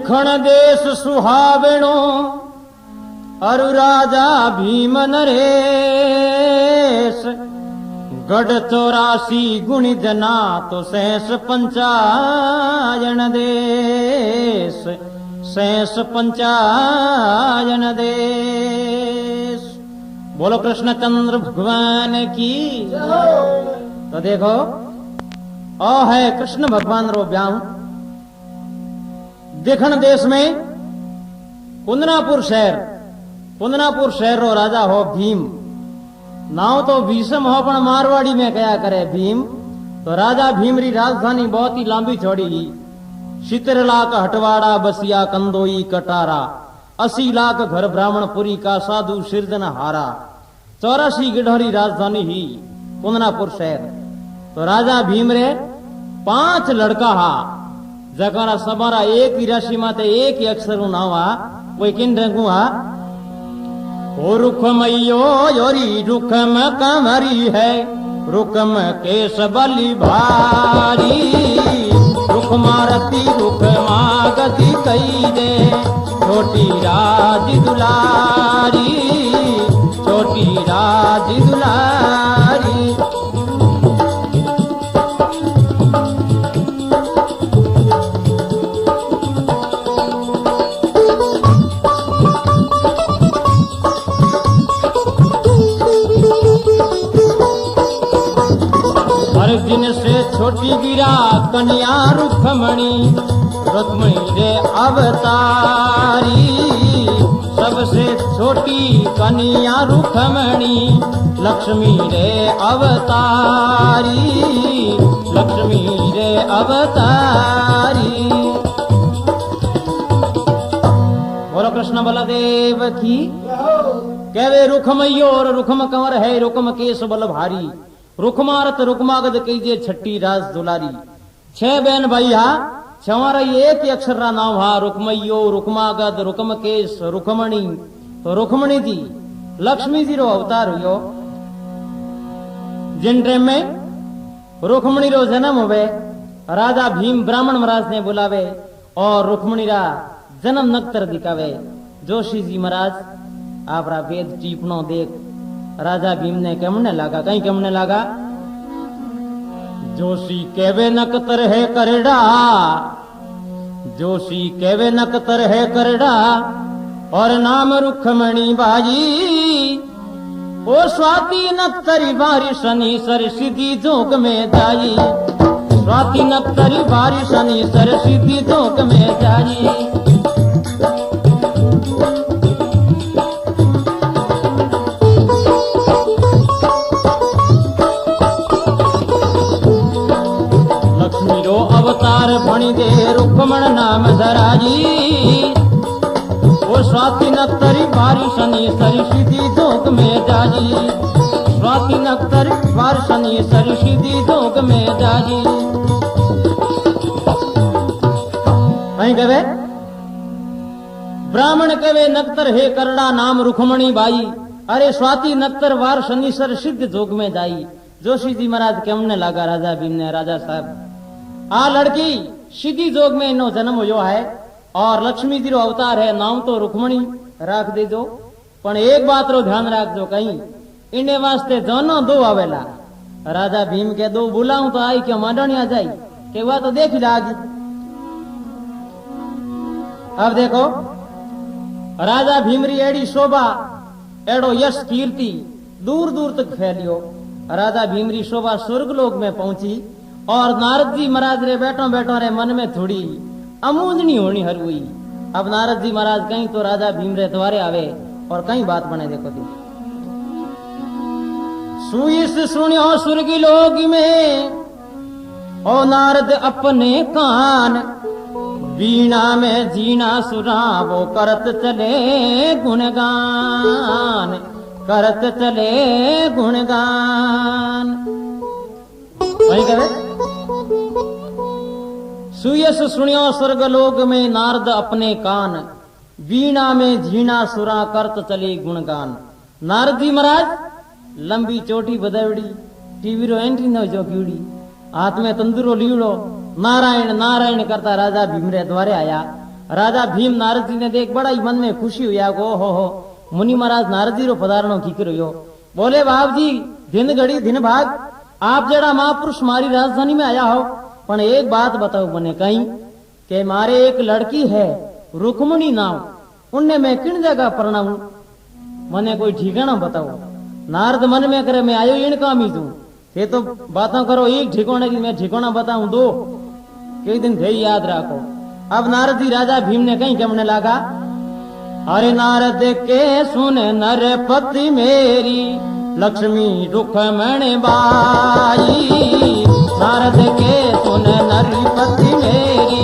दिखण देश सुहावणो अरु राजा भीम नरेश गढ़ 84 गुणी जना तो शेष पंचायन देश शेष पंचायन देश। बोलो कृष्णचंद्र भगवान की। तो देखो ओ है कृष्ण भगवान रो ब्याह देखण देश में कुंदनापुर शहर रो राजा हो भीम। नाव तो भीषम हो पण मारवाड़ी में कया करे भीम। तो राजा भीम री राजधानी बहुत ही लांबी चौड़ी 70 लाख हटवाड़ा बसिया कंदोई कटारा 80 लाख घर ब्राह्मणपुरी का साधु सिरजन हारा 84 गिढ़ोरी राजधानी ही कुंदनापुर शहर। तो राजा भीम रे 5 लड़का हा जकारा समारा एक ही राशि माते एक ही अक्षर नाव आ कोई किन रंगू आ ओ रुखमयो योरी रुखम कमरी है रुखम केश बलि भारी रुख मारती रुख मागती कई दे छोटी राज दुलारी छोटी राज दुलारी। जिनसे छोटी गिरा कन्या रुखमणि रुक्मणी रे अवतारी सबसे छोटी कन्या रुखमणि लक्ष्मी रे अवतारी लक्ष्मी रे अवतारी। बोलो कृष्ण बलदेव की। कहवे रुखमयो और रुखम कंवर है रुखम केश बल भारी रुखमारत रुकमागद कीजिए छठी राज दुलारी। 6 बहन भाई हा छवारा एक ही अक्षर रा नाम हा रुकमयो रुकमागद रुकमकेश रुकमणी। तो रुकमणी जी लक्ष्मी जी रो अवतार हुयो। जिन टाइम में रुकमणी रो जन्म हुए राजा भीम ब्राह्मण महाराज ने बुलावे और रुकमणी रा जन्म नक्तर दिखावे। जोशी जी महाराज आप रा वेद टीपनो देख राजा भीम ने केमने लगा कहीं केमने लगा जोशी केवे नकतर है करड़ा जोशी केवे नकतर है करड़ा और नाम रुखमणी बाजी ओ स्वाति नक्तरी बारी शनि सर सीधी जोग में जाई स्वाति नक्तरी बारी शनि सर सीधी जोग में जाई। अवतार भणी दे रुक्मण नाम धराजी वो स्वाति नक्तरी बारी शनि सरी सीधी जोग में जाजी स्वाति नक्तरी बारी शनि सरी सीधी जोग में जाजी। कहीं कहे ब्राह्मण कहे नक्तर हे करड़ा नाम रुक्मणी बाई अरे स्वाति नक्तर वार शनि सर सिद्ध जोग में जाई। जोशी जी महाराज केमने लगा राजा भीम ने राजा साहब आ लड़की सीधी जोग में इनो जन्म हुयो है और लक्ष्मी जी रो अवतार है नाम तो रुक्मणी राख देजो पण एक बात रो ध्यान राखजो कहीं इने वास्ते दोनों दो आवेला राजा भीम के दो बुलाऊं तो आई क्यों मांडणी आ जाई के वह तो देख लागी। अब देखो राजा भीम री एड़ी शोभा एड़ो यश कीर्ति दूर दूर तक फैलियो। राजा भीम री शोभा स्वर्गलोक में पहुंची और नारद जी महाराज रे बैठो बैठो रे मन में थोड़ी अमूंजनी होनी हर हुई। अब नारद जी महाराज कहीं तो राजा भीम रे द्वारे आवे और कहीं बात बने देखो थी सुइस सुनियो सुर्गी लोग में ओ नारद अपने कान वीणा में जीना सुरा वो करत चले गुणगान करत चले गुणगान। वही करे सुयस सुनियो स्वर्गलोक में नारद अपने कान वीणा में झीणा सुरा करत चले गुणगान। नारद जी महाराज लंबी चोटी बदावड़ी टीवी रो एंट्री न जो कीड़ी हाथ में तंदूरो लीड़ो नारायण नारायण करता राजा भीम रे द्वारे आया राजा भीम नारद जी ने देख बड़ा ही मन में खुशी हुआ को हो मुनि महाराज नारद जी रो पधारणो की करो। बोले बाप जी दिन घड़ी दिन भाग आप जड़ा महापुरुष मारी राजधानी में आया हो, पण एक बात बताओ मने कहीं के मारे एक लड़की है रुक्मणी नाम, उनने मैं किन जगह परणाऊं, मने कोई ठिकाना बताओ। नारद मन में करे मैं आयो इन काम ही तू ये तो बातें करो एक ठिकाने की मैं ठिकाना बताऊं दो एक दिन थे याद रखो। अब नारद जी राजा भीम ने कहीं कमने लगा, अरे नारद के सुन नरपति मेरी लक्ष्मी रुक्मणी बाई, नारद के सुन नरपति मेरी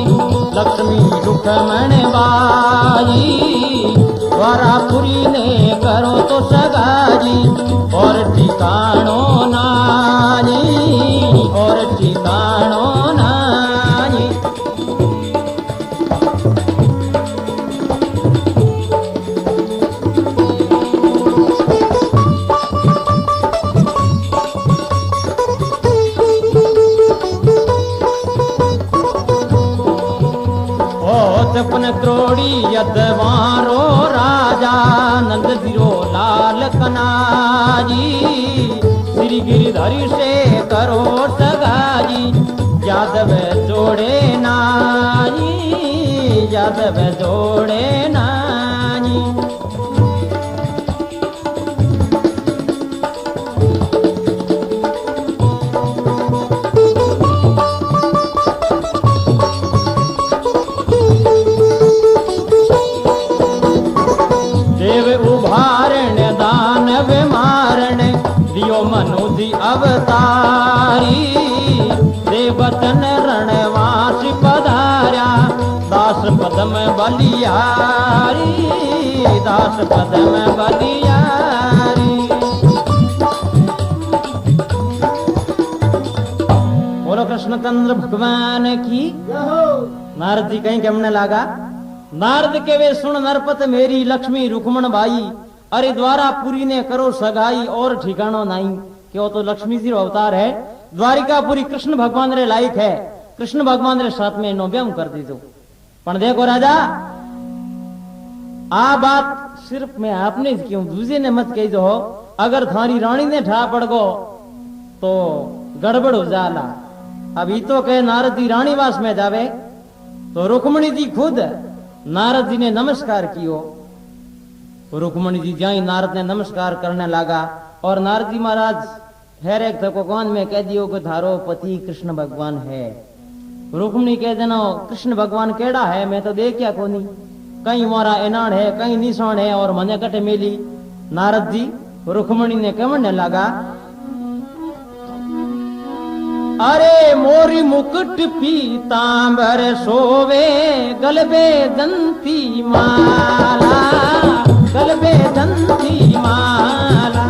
लक्ष्मी रुक्मणी बाई, द्वारापुरी ने करो तो सगाई और ठिकानो नानी और ठिकानो नानी। चपन क्रोड़ी यदवारो राजा नंद जीरो लाल कनाजी, श्री गिरिधरी से करो सगाई यादव जोड़े नानी यादव जोड़े नानी। मनुजी अवतारी देवतन रणवास पधार्या दास पदम बलियारी दास पदम बलियारी। बोलो कृष्णचंद्र भगवान की। नारद जी कहीं कमने लगा, नारद के वे सुन नरपत मेरी लक्ष्मी रुक्मण बाई, अरे द्वारापुरी ने करो सगाई और ठिकानो नहीं, क्यों तो लक्ष्मी जी अवतार है, द्वारिकापुरी कृष्ण भगवान रे लायक है, कृष्ण भगवान रे साथ में नो ब्याह कर दीजो। पण देखो राजा आ बात सिर्फ मैं आपने क्यों दूसरे ने मत कही दो, अगर थारी रानी ने ठा पड़ गो तो गड़बड़ हो जाला। अभी तो कहे नारद जी रानीवास में जावे तो रुक्मणी जी खुद नारद जी ने नमस्कार कियो, रुक्मणी जी जाई नारद ने नमस्कार करने लगा और नारद जी महाराज हेर एक थको कान में कह दियो कि थारो पति कृष्ण भगवान है। रुक्मणी कह देना कृष्ण भगवान केड़ा है, मैं तो देखिया कोनी, कहीं मोरा एनाण है कहीं निशान है और मने कटे मिली। नारद जी रुक्मणी ने कहने लगा, अरे मोरी मुकुट पीतांबर सोवे गलबे दंती माला गलबे दंती माला।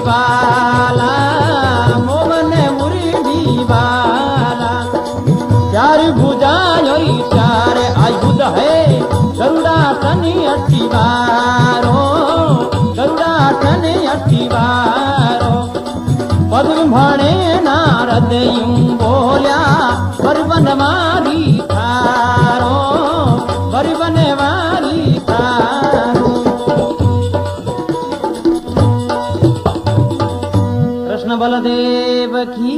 वाला मोहन मुरली वाला, चार भुजाएं चार आयुध है गरुड़ा तनि अतिवारो गरुड़ा तनि अतिवारो। पद्म भाणे नारद यूं बोल्या बरबन मारी थारो बरबन मारी थारो। बलदेव की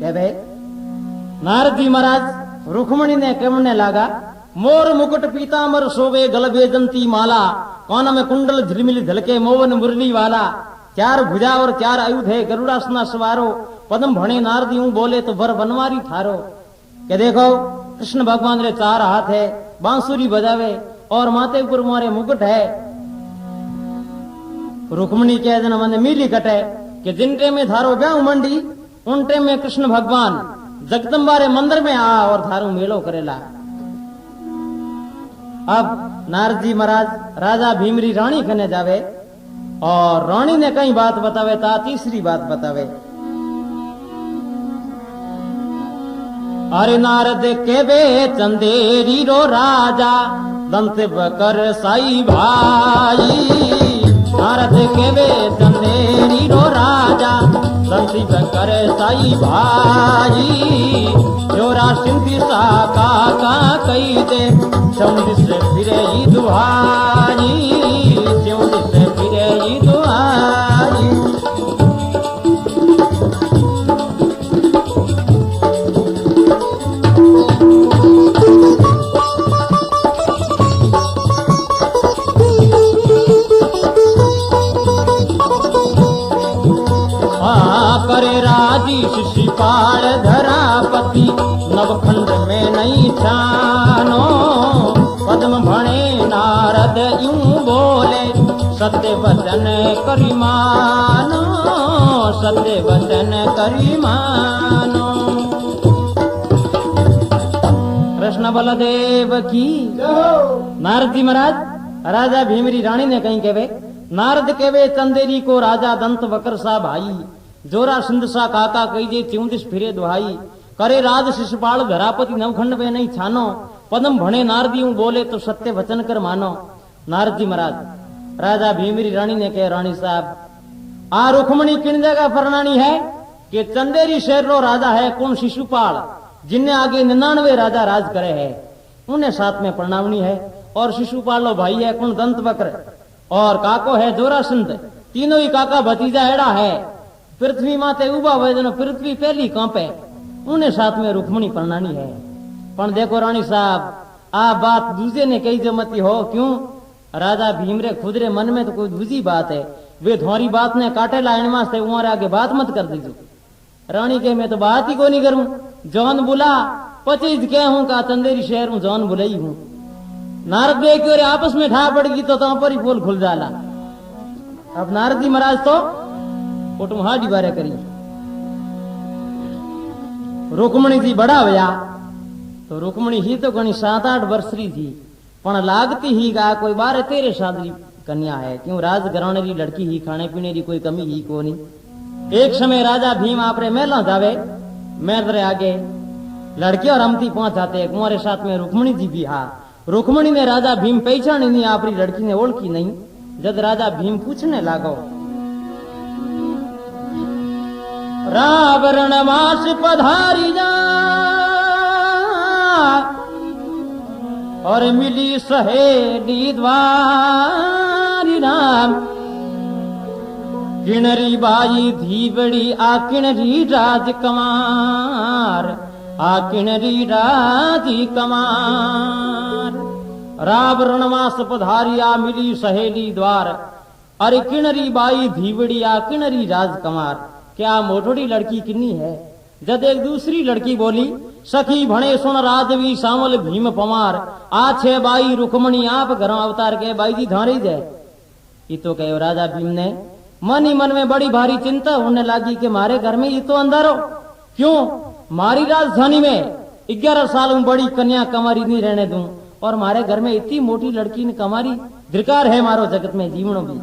भाई। नारद जी महाराज रुक्मणी ने कहने लगा, मोर मुकुट पीतांबर शोभे गलबे दंती माला, कान में कुंडल झिलमिल झलके मोवन मुरली वाला, चार भुजा और चार आयुध है गरुड़ासना सवारो। पद्म भणे नारद यूं बोले तो बर बनवारी थारो। के देखो कृष्ण भगवान रे चार हाथ है, बांसुरी बजावे और माथे ऊपर मारे मुकुट है। रुक्मणी कह देना मन मिली कटे कि जिन टे में थारो ब्याह मंडी उन टे में कृष्ण भगवान जगदम्बा रे मंदिर में आ और थारो मेलो करेला। अब नारद जी महाराज राजा भीमरी रानी कने जावे और रानी ने कई बात बतावे ता तीसरी बात बतावे। अरे नारद केवे चंदेरी रो राजा दंत बकर साई भाई। नारद केवे चंदेरी रो राजा दंत बकर साई भाई। जोरा सिंधी सा काका कई दे चौंदी से फिरे ही दुहाई। चौंदी से फिरे ही दुहाई। करे राजी शिशिपाल धरापति नवखंड में नहीं छानो। पद्म भणे नारद यूं बोले सत्य वचन करी मानो। सत्य वचन करी मानो। कृष्ण बलदेव की। नारद जी महाराज राजा भीमरी रानी ने कहीं कहवे नारद केवे चंदेरी को राजा दंत वकर सा भाई। जोरा सिंध सा काका कही दे त्यूंदिस फिरे दुहाई। करे राज शिशुपाल धरापति नवखंड में नहीं छानो। पदम भणे नारदी यूं बोले तो सत्य वचन कर मानो। नारद जी महाराज राजा भीमरी रानी ने कहे रानी साहब आ रुक्मणी किन जगह परनानी है कि चंदेरी शहर रो राजा है कौन शिशुपाल जिनने आगे 99 राजा राज करे है उन्हें साथ में प्रणावनी है। और शिशुपाल लो भाई है कौन दंत वक्र और काको है जोरा सिंध। तीनों ही काका भतीजा एड़ा है। पृथ्वी माते उबा वजन पृथ्वी पहली कांपे उन्हें साथ में रुक्मणी परनानी है। पण देखो रानी साहब आ बात दूसरे ने कही जमती हो क्यों। राजा भीमरे खुद रे मन में तो कोई दूसरी बात है। वे थोड़ी बात ने काटे लाइन में से उमारे आगे बात मत कर दीजिए। रानी के मैं तो बात ही को नहीं करूं। जौन बुला 25 कह हूं का चंदेरी शहर हूं जौन बुलाई हूं। नारद देव की आपस में ठा पड़गी तो पर ही पोल खुल जाला। अब नारद जी महाराज तो कुटुम्हाड़ी बारे करी। रुक्मणी जी बड़ा हुआ तो रुक्मणी ही तो घनी 7-8 वर्षरी थी पण लागती ही गा कोई 12-13 साल की कन्या है। क्यों राज घराने की लड़की ही खाने पीने की कोई कमी ही को नहीं। एक समय राजा भीम आपरे मेला जावे मेरे आगे लड़के और हमती पहुंच जाते कुमारे साथ में रुक्मणी जी भी हा। रुक्मणी ने राजा भीम पहचानी नहीं आपरी लड़की ने ओळखी नहीं। जब राजा भीम पूछने लागो रावण मास पधारी जा और मिली सहेली द्वारी राम। किणरी बाई धीवड़ी आ किणरी राजकुमार। आ किणरी राजकुमार। रावण मास पधारी आ मिली सहेली द्वार। अरे किणरी बाई धीवड़ी आ किणरी राजकुमार। क्या मोटोड़ी लड़की किन्नी है। जद एक दूसरी लड़की बोली सखी भणे सुन राजवी सामल भीम पमार। आछे बाई रुक्मणी आप घरों अवतार के बाई जी धारी जाए। ये तो कहो राजा भीम ने मन ही मन में बड़ी भारी चिंता होने लगी कि मारे घर में ये तो अंधारो क्यों। मारी राजधानी में 11 साल में बड़ी कन्या कमारी नहीं रहने दूं और मारे घर में इतनी मोटी लड़की ने कमारी धिकार है मारो जगत में जीवनो भी।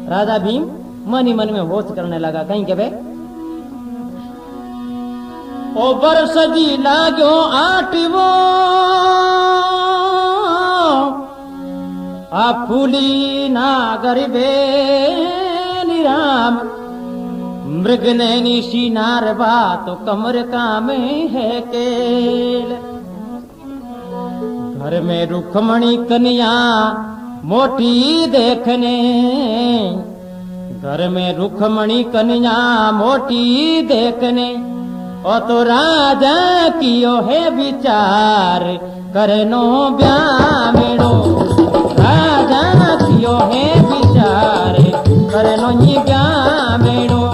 राजा भीम मन ही मन में होश करने लगा कहीं के बे ओ बरस जी लागो आटवो आ फूली नागर बे निराम। मृग नैनी सी नारवा तो कमर काम है केल। घर में रुक्मणी कन्या मोटी देखने। घर में रुक्मणी कन्या मोटी देखने। ओ तो राजा कियो है विचार करनो ब्याह मेड़ो। राजा कियो है विचार करनो ये ब्याह मेड़ो।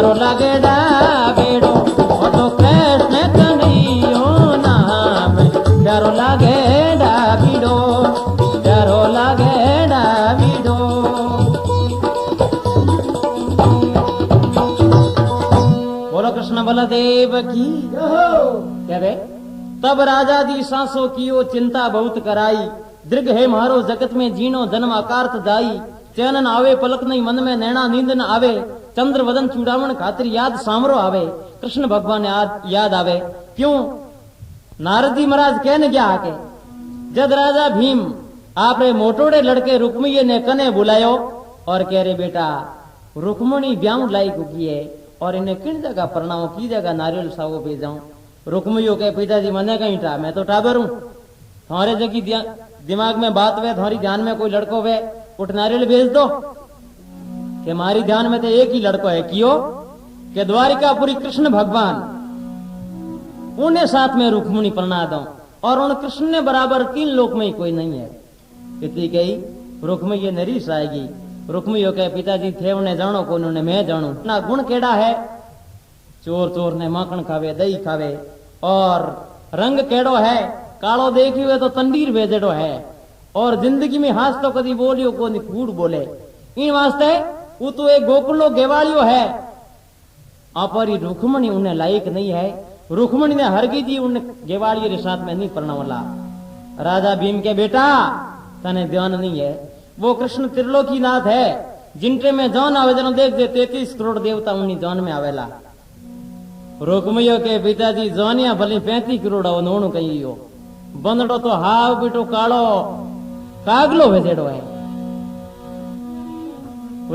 प्यारो लागे बेड़ो और तो कृष्ण कन्हैयो नाम प्यारो लागे बीड़ो प्यारो लागे बीड़ो। बोलो कृष्ण बलदेव की क्या बे। तब राजा दी सांसों की ओ चिंता बहुत कराई, दृग है मारो जगत में जीनो जन्म आकारत दाई। चैनन आवे पलक नहीं मन में नैना नींद न आवे, चंद्र वदन चूड़ावण खातिर याद सामरो आवे। कृष्ण भगवान याद आवे क्यों। नारद जी महाराज कहने क्या आके जद राजा भीम आपरे मोटोड़े लड़के रुक्मिणी ने कने बुलायो और कह रे बेटा रुक्मणी ब्याह लाई की है और इन्हें किन जगह प्रणाम की जगह नारियल सावो भेजाऊं। रुक्मियो के पिताजी मने कहीं टा मैं तो टाबर हूं, तुम्हारे जगह दिमाग में बात वे तुम्हारी ध्यान में कोई लड़को वे उठ नारियल भेज दो कि मारी ध्यान में तो एक ही लड़को है कियो कि द्वारिकापुरी कृष्ण भगवान उन्हें साथ में रुक्मिणी प्रणाम दो और उन कृष्ण ने बराबर 3 लोक में ही कोई नहीं है। इतनी कही रुक्मिणी नरीस आएगी। रुक्मियो के पिताजी थे उन्हें जानो को उन्होंने मैं जानू ना गुण केड़ा है। चोर चोर ने माखन खावे दही खावे और रंग केड़ो है कालो देखी हुए तो तंडीर भेजेड़ो है और जिंदगी में हाथ तो कदी बोलियो को कूड़ बोले। इन वास्ते वो तो एक गोकुलो गेवालियो है अपरी रुक्मिणी उन्हें लायक नहीं है। रुक्मिणी ने हरगी जी उन गेवालियों के साथ में नहीं पढ़ना। राजा भीम के बेटा तने ध्यान नहीं है वो कृष्ण त्रिलोकीनाथ है जिनके में जान आवे जन देख दे 33 करोड़ देवता उन्हीं जान में आवेला। रुक्मियो के पिताजी जानिया भली 35 करोड़ नोणु कही बंदड़ो तो हाव बेटो कालो कागलो भेजेड़ो है।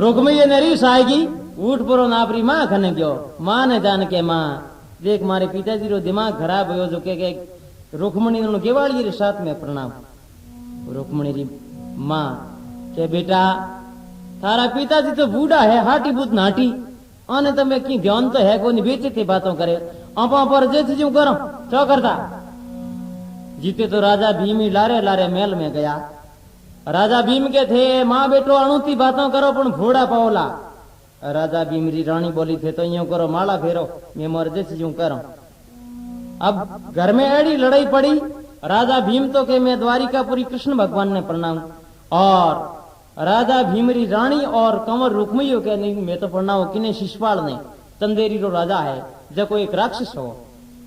रुक्मियो ने रीस आएगी उठ परो नापरी मां खने गयो मां ने जान के मां देख मारे पिताजी रो दिमाग खराब हो जो के रुक्मिणी ने गेवाली रे साथ में प्रणाम। रुक्मिणी री मां के बेटा थारा पिताजी तो बूढ़ा है हाटी बूत नाटी आने तमे की ध्यान तो है कोई बेचे थी बातों करे आपा पर जैसे जो करो क्या करता। जीते तो राजा भीम ही लारे लारे महल में गया। राजा भीम के थे माँ बेटो अणुती बातों करो पण घोड़ा पाओला। राजा भीम री रानी बोली थे तो यूं करो माला फेरो मैं मर जैसे यूं करो। अब घर में एड़ी लड़ाई पड़ी। राजा भीम तो के मैं द्वारिकापुरी कृष्ण भगवान ने प्रणाम और राजा भीमरी रानी और कंवर रुक्मियो के नहीं मैं तो प्रणाम किने शिशपाल ने चंदेरी रो राजा है जब कोई एक राक्षस हो।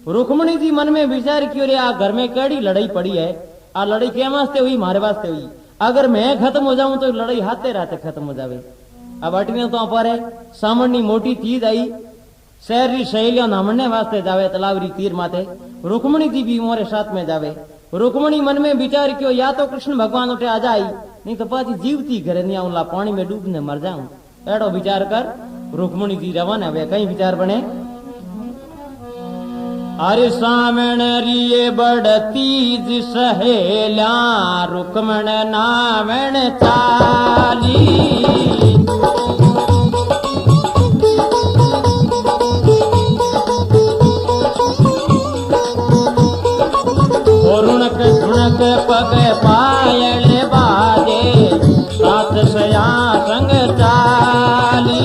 रुक्मिणी जी मन में विचार क्यों रे आ घर में कड़ी लड़ाई पड़ी है आ लड़ाई क्या वास्ते हुई मारे वास्ते हुई अगर मैं खत्म हो जाऊं तो लड़ाई हाथे राते खत्म हो जावे। अब अटने तो पर सामनी मोटी चीज आई शहर री सहेलियों नामने वास्ते जावे तलावरी तीर माथे रुक्मिणी जी भी मोरे साथ में जावे। रुक्मिणी मन में विचार क्यों या तो कृष्ण भगवान उठे आ जाई नहीं तो पाची जीवती घरे नहीं आऊला पानी में डूबने मर जाऊं एड़ो विचार कर रुक्मिणी जी रवाना वे कई विचार बने। अरे सामण रिये बड़ती सहेल्या रुक्मण नामण चाली रुणक धुणक पग पायल बाजे सात सया संग चाली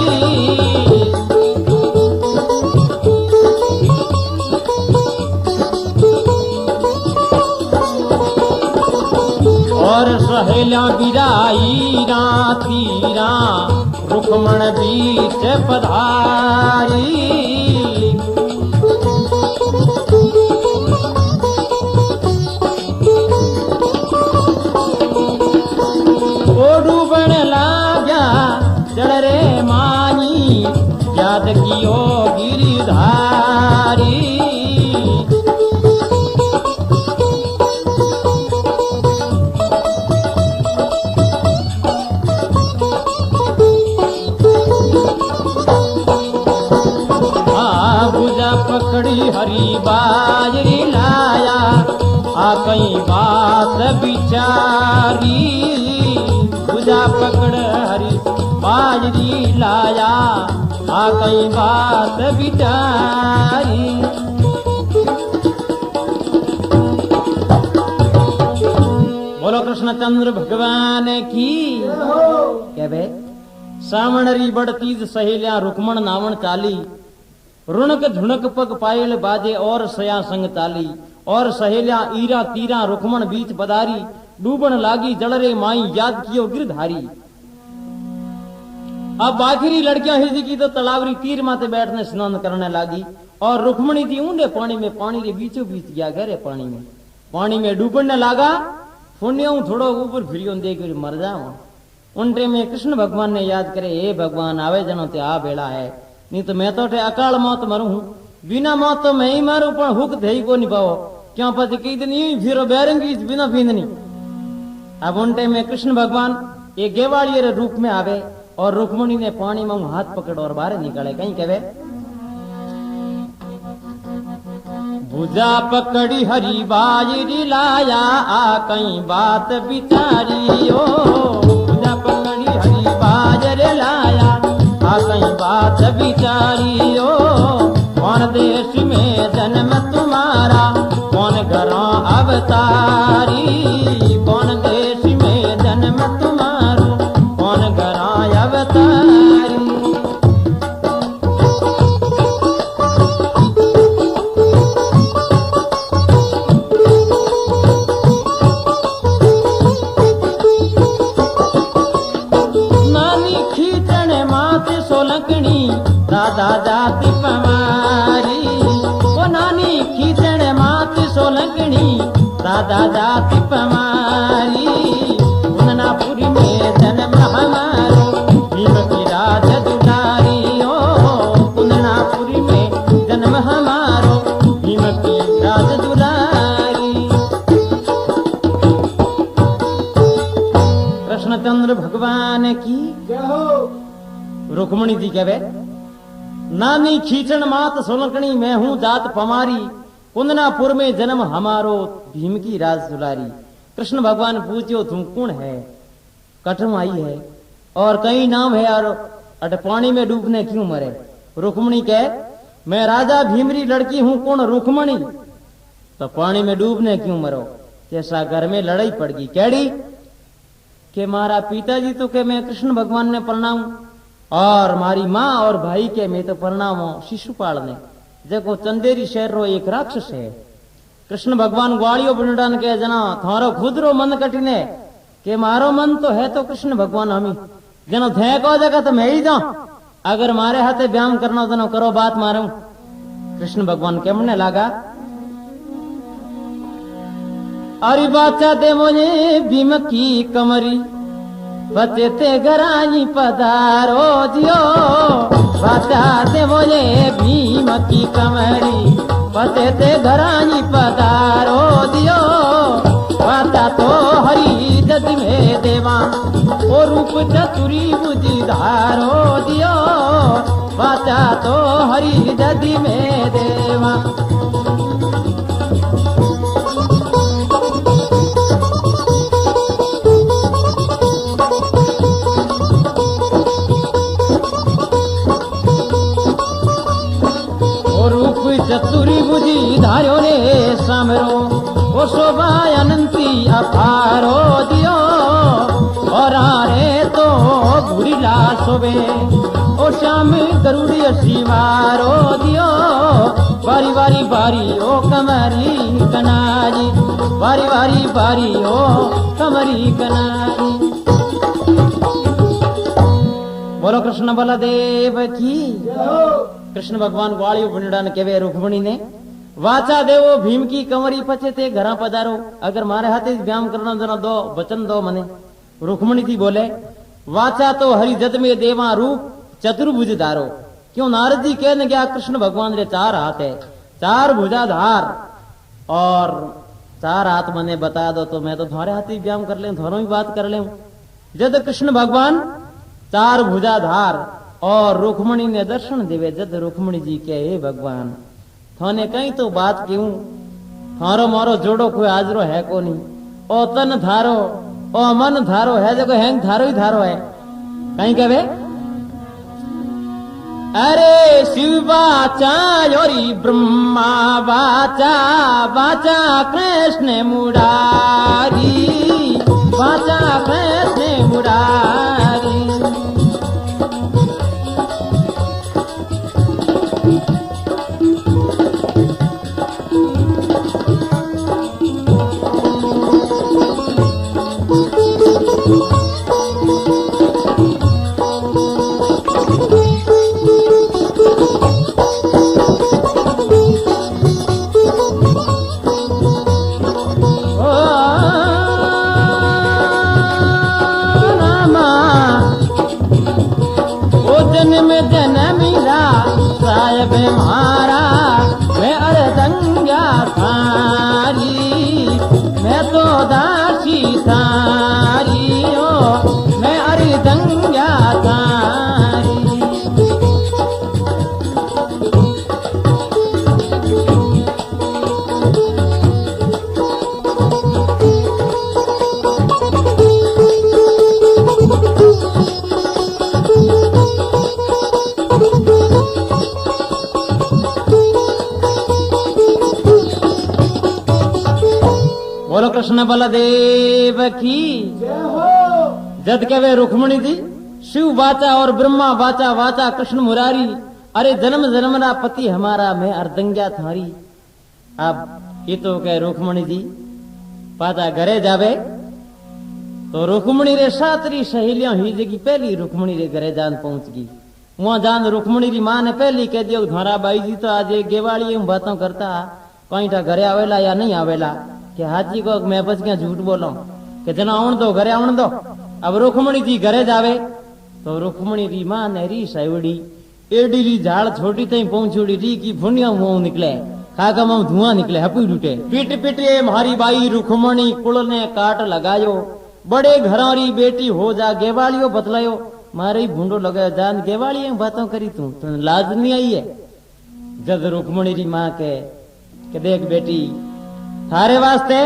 और सहेल्या बिराई रातीरा रुक्मण बीच पधारी डूबण लाग्या जड़ रे मानी याद कियो गिरिधारी भुजा पकड़ी हरी बाजरी लाया आ कई बात बिचारी भुजा पकड़ हरी बाजरी लाया आ कई बात बिचारी बोलो कृष्णचंद्र भगवान की क्या बे सावणरी बड़ तीज सहेलिया रुकमण नावण चाली, रुणक झुणक पग पायल बाजे और सया संग ताली, और सहेलिया ईरा तीरा रुकमण बीच पधारी, डूबण लागी जड़रे माई याद कियो गिरधारी। अब बाकी लड़कियां हिजी की तो तलावरी तीर माथे बैठने स्नान करने लागी, और रुक्मणी थी ऊंडे पानी में, पानी के बीचों बीच गया गहरे पानी में डूबने लागा। पुण्य थोड़ो ऊपर फिरियो देख मर जाऊं। उन टाइम में कृष्ण भगवान ने याद करे, हे भगवान आवे जनो ते आ बेड़ा है, नहीं तो मैं तो अकाल मौत मरू हूं, बिना मौत तो मैं ही मारू, पर हुक थे को नहीं पाओ, क्यों पति कई दिन ही फिर बैरंगी बिना पींदनी। अब उन टाइम में कृष्ण भगवान ये गेवाड़ी रूप में आवे, और रुक्मणी ने पानी में हाथ पकड़ और बाहर निकाले। कहीं कहे भुजा पकड़ी हरी बाजी लाया, आ कहीं बात बिचारी ओ, भुजा पकड़ी हरी बाजर लाया, आ कहीं बात बिचारी ओ, कौन देश में जन्म तुम्हारा, कौन घरों अवतारी, कौन देश में जन्म तुम्हारो, कौन घरों अवतारी। दादा जाति पमारी, ओ नानी खींचण मात सोलंकनी, दादा जाति पमारी, उन्नापुरी में जन्म हमारो, भीम की राज दुलारी ओ, उन्नापुरी में जन्म हमारो, भीम की राज दुलारी। कृष्णचंद्र भगवान की जय हो। रुक्मणी जी कहे, नानी खींचण मात सोलंकनी, मैं हूं जात पमारी, कुंदनापुर में जन्म हमारो, भीम की राज दुलारी। कृष्ण भगवान पूछो तुम कौन है, कठम आई है, और कई नाम है, और अट पानी में डूबने क्यों मरे। रुक्मणी कहे, मैं राजा भीमरी लड़की हूं, कौन रुक्मणी, तो पानी में डूबने क्यों मरो। कैसा घर में लड़ाई पड़ गई, कैडी के मारा पिताजी तो के मैं कृष्ण भगवान ने प्रणाम, और मारी माँ और भाई के मैं तो प्रणामो शिशुपाल ने, देखो चंदेरी शहर रो एक राक्षस है। कृष्ण भगवान ग्वालियो बुंडान के जना थारो खुद रो मन कठिने, के मारो मन तो है तो कृष्ण भगवान हमी जनो थे को जगह तो मैं ही जाऊं, अगर मारे हाथे व्यायाम करना तो करो बात मारू। कृष्ण भगवान केमने लागा, अरे बाचा दे मुझे भीम की कमरी, बचे ते घराई पधारो दियो, बाचा दे मुझे भीम की कमरी, बचे ते घराई पधारो दियो, बाचा तो हरी जद में देवा, ओ रूप चतुरी बुद्धि धारो दियो, बाचा तो हरी जद में देवा। चतुरी बुझी धार्यो ने सामरो, ओ शोभा अनंती अपारो दियो, और आरे तो घुरीला शोभे, ओ श्याम गरुड़ी शिवारो दियो, बारी बारी बारी ओ कमरी कनारी, बारी बारी बारी ओ कमरी कनारी। बोलो कृष्ण बलदेव की। कृष्ण भगवान ग्वालियो बुंडान केवे रुक्मणी ने, वाचा देवो भीम की कंवरी पचे ते घरा पधारो, अगर मारे हाथे व्यायाम करना जरा दो वचन दो मने। रुक्मणी थी बोले, वाचा तो हरि जद में देवा रूप चतुर्भुज धारो। क्यों नारद जी कहने गया कृष्ण भगवान रे चार हाथ है, चार भुजाधार, और चार हाथ मने बता दो तो मैं तो तुम्हारे हाथ ही व्यायाम कर ले, दोनों ही बात कर ले। जद कृष्ण भगवान चार भुजाधार और रुक्मणी ने दर्शन देवे, जद रुक्मणी जी के, हे भगवान थाने कहीं तो बात क्यों, थारो मारो जोड़ो कोई हाजरो है को नहीं, ओ तन धारो ओ मन धारो है, जो हैंग धारो ही धारो है। कहीं कहे, अरे शिव बाचा योरी ब्रह्मा बाचा, बाचा कृष्ण मुरारी, बाचा कृष्ण मुरारी, पे मारा मैं अर्दंगा थारी, मैं तो दासी थारी ओ मैं अर्दंगा थारी। बोलो कृष्ण बलदेव की जय हो। जद कवे रुक्मणी जी शिव वाचा और ब्रह्मा वाचा, वाचा कृष्ण मुरारी, अरे जन्म जन्मना पति हमारा मैं अर्दंग्या थारी। अब ये तो कह रुक्मणी जी पाता घरे जावे तो रुक्मणी रे सातरी सहेलियां ही जगी पहली रुक्मणी रे घरे जान पहुंच गई। वहां जान रुक्मणी री मां ने पहली कह दियो धारा बाई जी तो आज गेवाड़ी बातों करता कहीं था घरे आवेला या नहीं आवेला कि हाजी को मैं बच गया झूठ बोलो कि जना आउण दो घरे आउण दो। अब रुक्मणी जी घरे जावे तो रुक्मणी री मां ने री साइवड़ी एडी री झाड़ छोटी तई पहुंचोड़ी री की फुनिया मुंह निकले खाका मुंह धुआं निकले हपी लुटे पीट पीटे मारी बाई रुक्मणी कुल ने काट लगायो बड़े घरों री बेटी हो जा गेवाड़ियो बतलायो मारे भूंडो लगायो जान गेवाड़ी बातों करी तू तो लाज नहीं आई है। जद रुक्मणी री मां के देख बेटी थारे वास्ते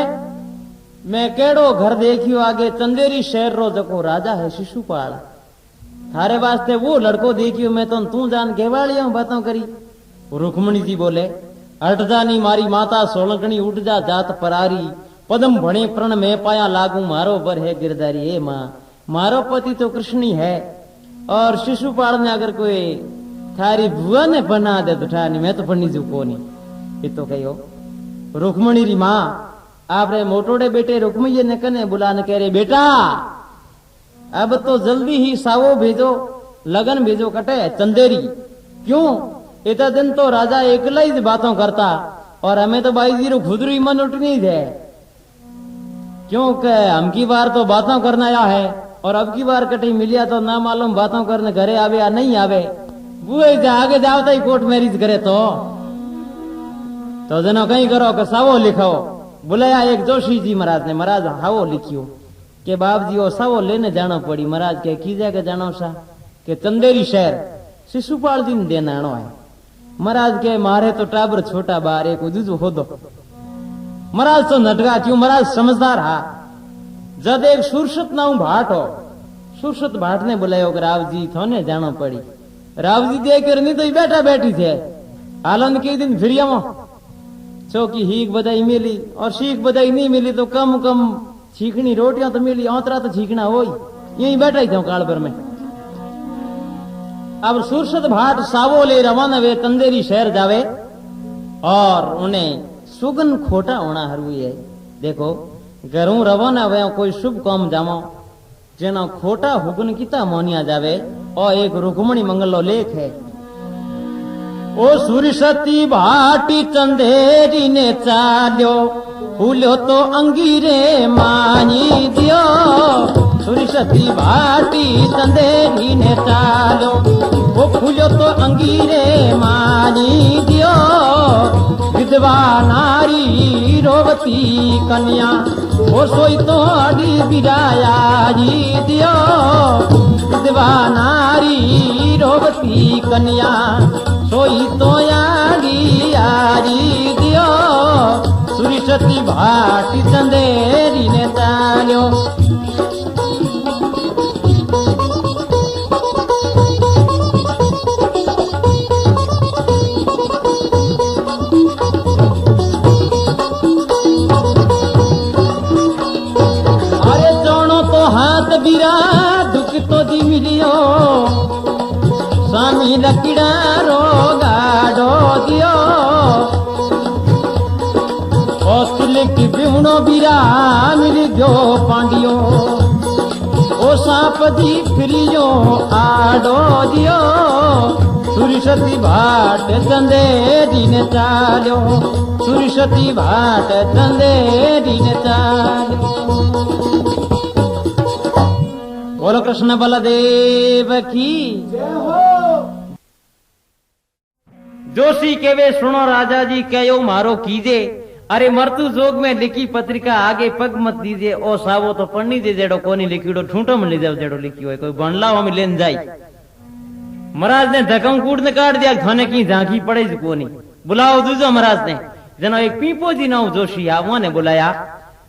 मैं केड़ो घर देखियो आगे चंदेरी शहर रो जको राजा है शिशुपाल, थारे वास्ते वो लड़को देखियो मैं तो तू जान गेवाड़िया बातों करी। रुक्मणी जी बोले हट जानी मारी माता सोलंकनी उठ जा जात परारी, पदम भणे प्रण में पाया लागू मारो बर है गिरधारी। ए मां मारो पति तो कृष्ण ही है और शिशुपाल ने अगर कोई थारी बुआ ने बना दे तो ठानी मैं तो पढ़नी जू को नहीं। ये तो कहो रुक्मणी री मां आपरे मोटोड़े बेटे रुक्मणी ने कने बुलाने कह रहे बेटा अब तो जल्दी ही सावो भेजो लगन भेजो कटे चंदेरी। क्यों इतना दिन तो राजा एकला ही बातों करता और हमें तो बाई जी खुदरी मन उठनी है। क्योंकि हम की बार तो बातों करना आया है और अब की बार कटी मिलिया तो ना मालूम बातों करने घरे आवे या नहीं आवे। वो आगे जाओ तो कोर्ट मैरिज करे तो जना कहीं करो कि सावो लिखो। बुलाया एक जोशी जी महाराज ने, महाराज हावो लिखियो के बाप जी वो सावो लेने जाना पड़ी। महाराज के कीजे के जानो सा के चंदेरी शहर शिशुपाल जी ने देना आनो है। महाराज के मारे तो टाबर छोटा बार एक दूजो हो दो। महाराज तो नटगा क्यों महाराज समझदार हा। जद एक सुरसत नाऊ भाट हो सुरसत भाट ने बुलायो कि राव जी थोने जानो पड़ी। राव जी देख कर नहीं तो बैठा बैठी थे आलंद के दिन फिर चौकी हीक बधाई मिली और सीख बधाई नहीं मिली तो कम कम छीकनी रोटियां तो मिली औतरा तो छीकना हो यही बैठा ही था काल भर में। अब सुरसत भाट सावो ले रवाना वे तंदेरी शहर जावे और उन्हें सुगन खोटा होना हरवी है। देखो घरों रवाना वे कोई शुभ काम जावो जेना खोटा हुगन किता मोनिया जावे और एक रुक्मणी मंगलो लेख है। ओ सुरसती भाटी चंदेरी ने चाल्यो फूल्यो तो अंगीरे मानी दियो। सुरसती भाटी चंदेरी ने चाल्यो वो फूल्यो तो अंगीरे मानी दियो। विधवा नारी रोवती कन्या वो सोई तो अड़ी बिराया दियो। विधवा नारी रोवती कन्या सोई तो यारी यारी दियो। सुरसती भाटी चंदेरी ने चाल्यो। अरे जोनो तो हाथ बिरा दुख तो दी मिलियो स्वामी लकड़ा रो गाड़ो दियो। की बिहुणो बिरा मिल गयो पांडियो ओ सांप दी फिरियो आडो दियो। सुरसती भाट चंदेरी ने चाल्यो सुरसती भाट चंदेरी ने चाल्यो। बोलो कृष्ण बलदेव की जय हो। जोशी केवे सुनो राजा जी कहो मारो कीजे अरे मरतु जोग में लिखी पत्रिका आगे पग मत दीजिए ओ सावो तो पढ़नी दे जेड़ो कोनी लिखीड़ो ठूंठो में ले जाओ जेड़ो लिखी हो कोई बनलाओ में लेन जाई महाराज ने धक्कम कूट ने काट दिया थाने की झांकी पड़े कोनी बुलाओ दूजो महाराज ने जना एक पीपो जी नाउ जोशी आवो ने बुलाया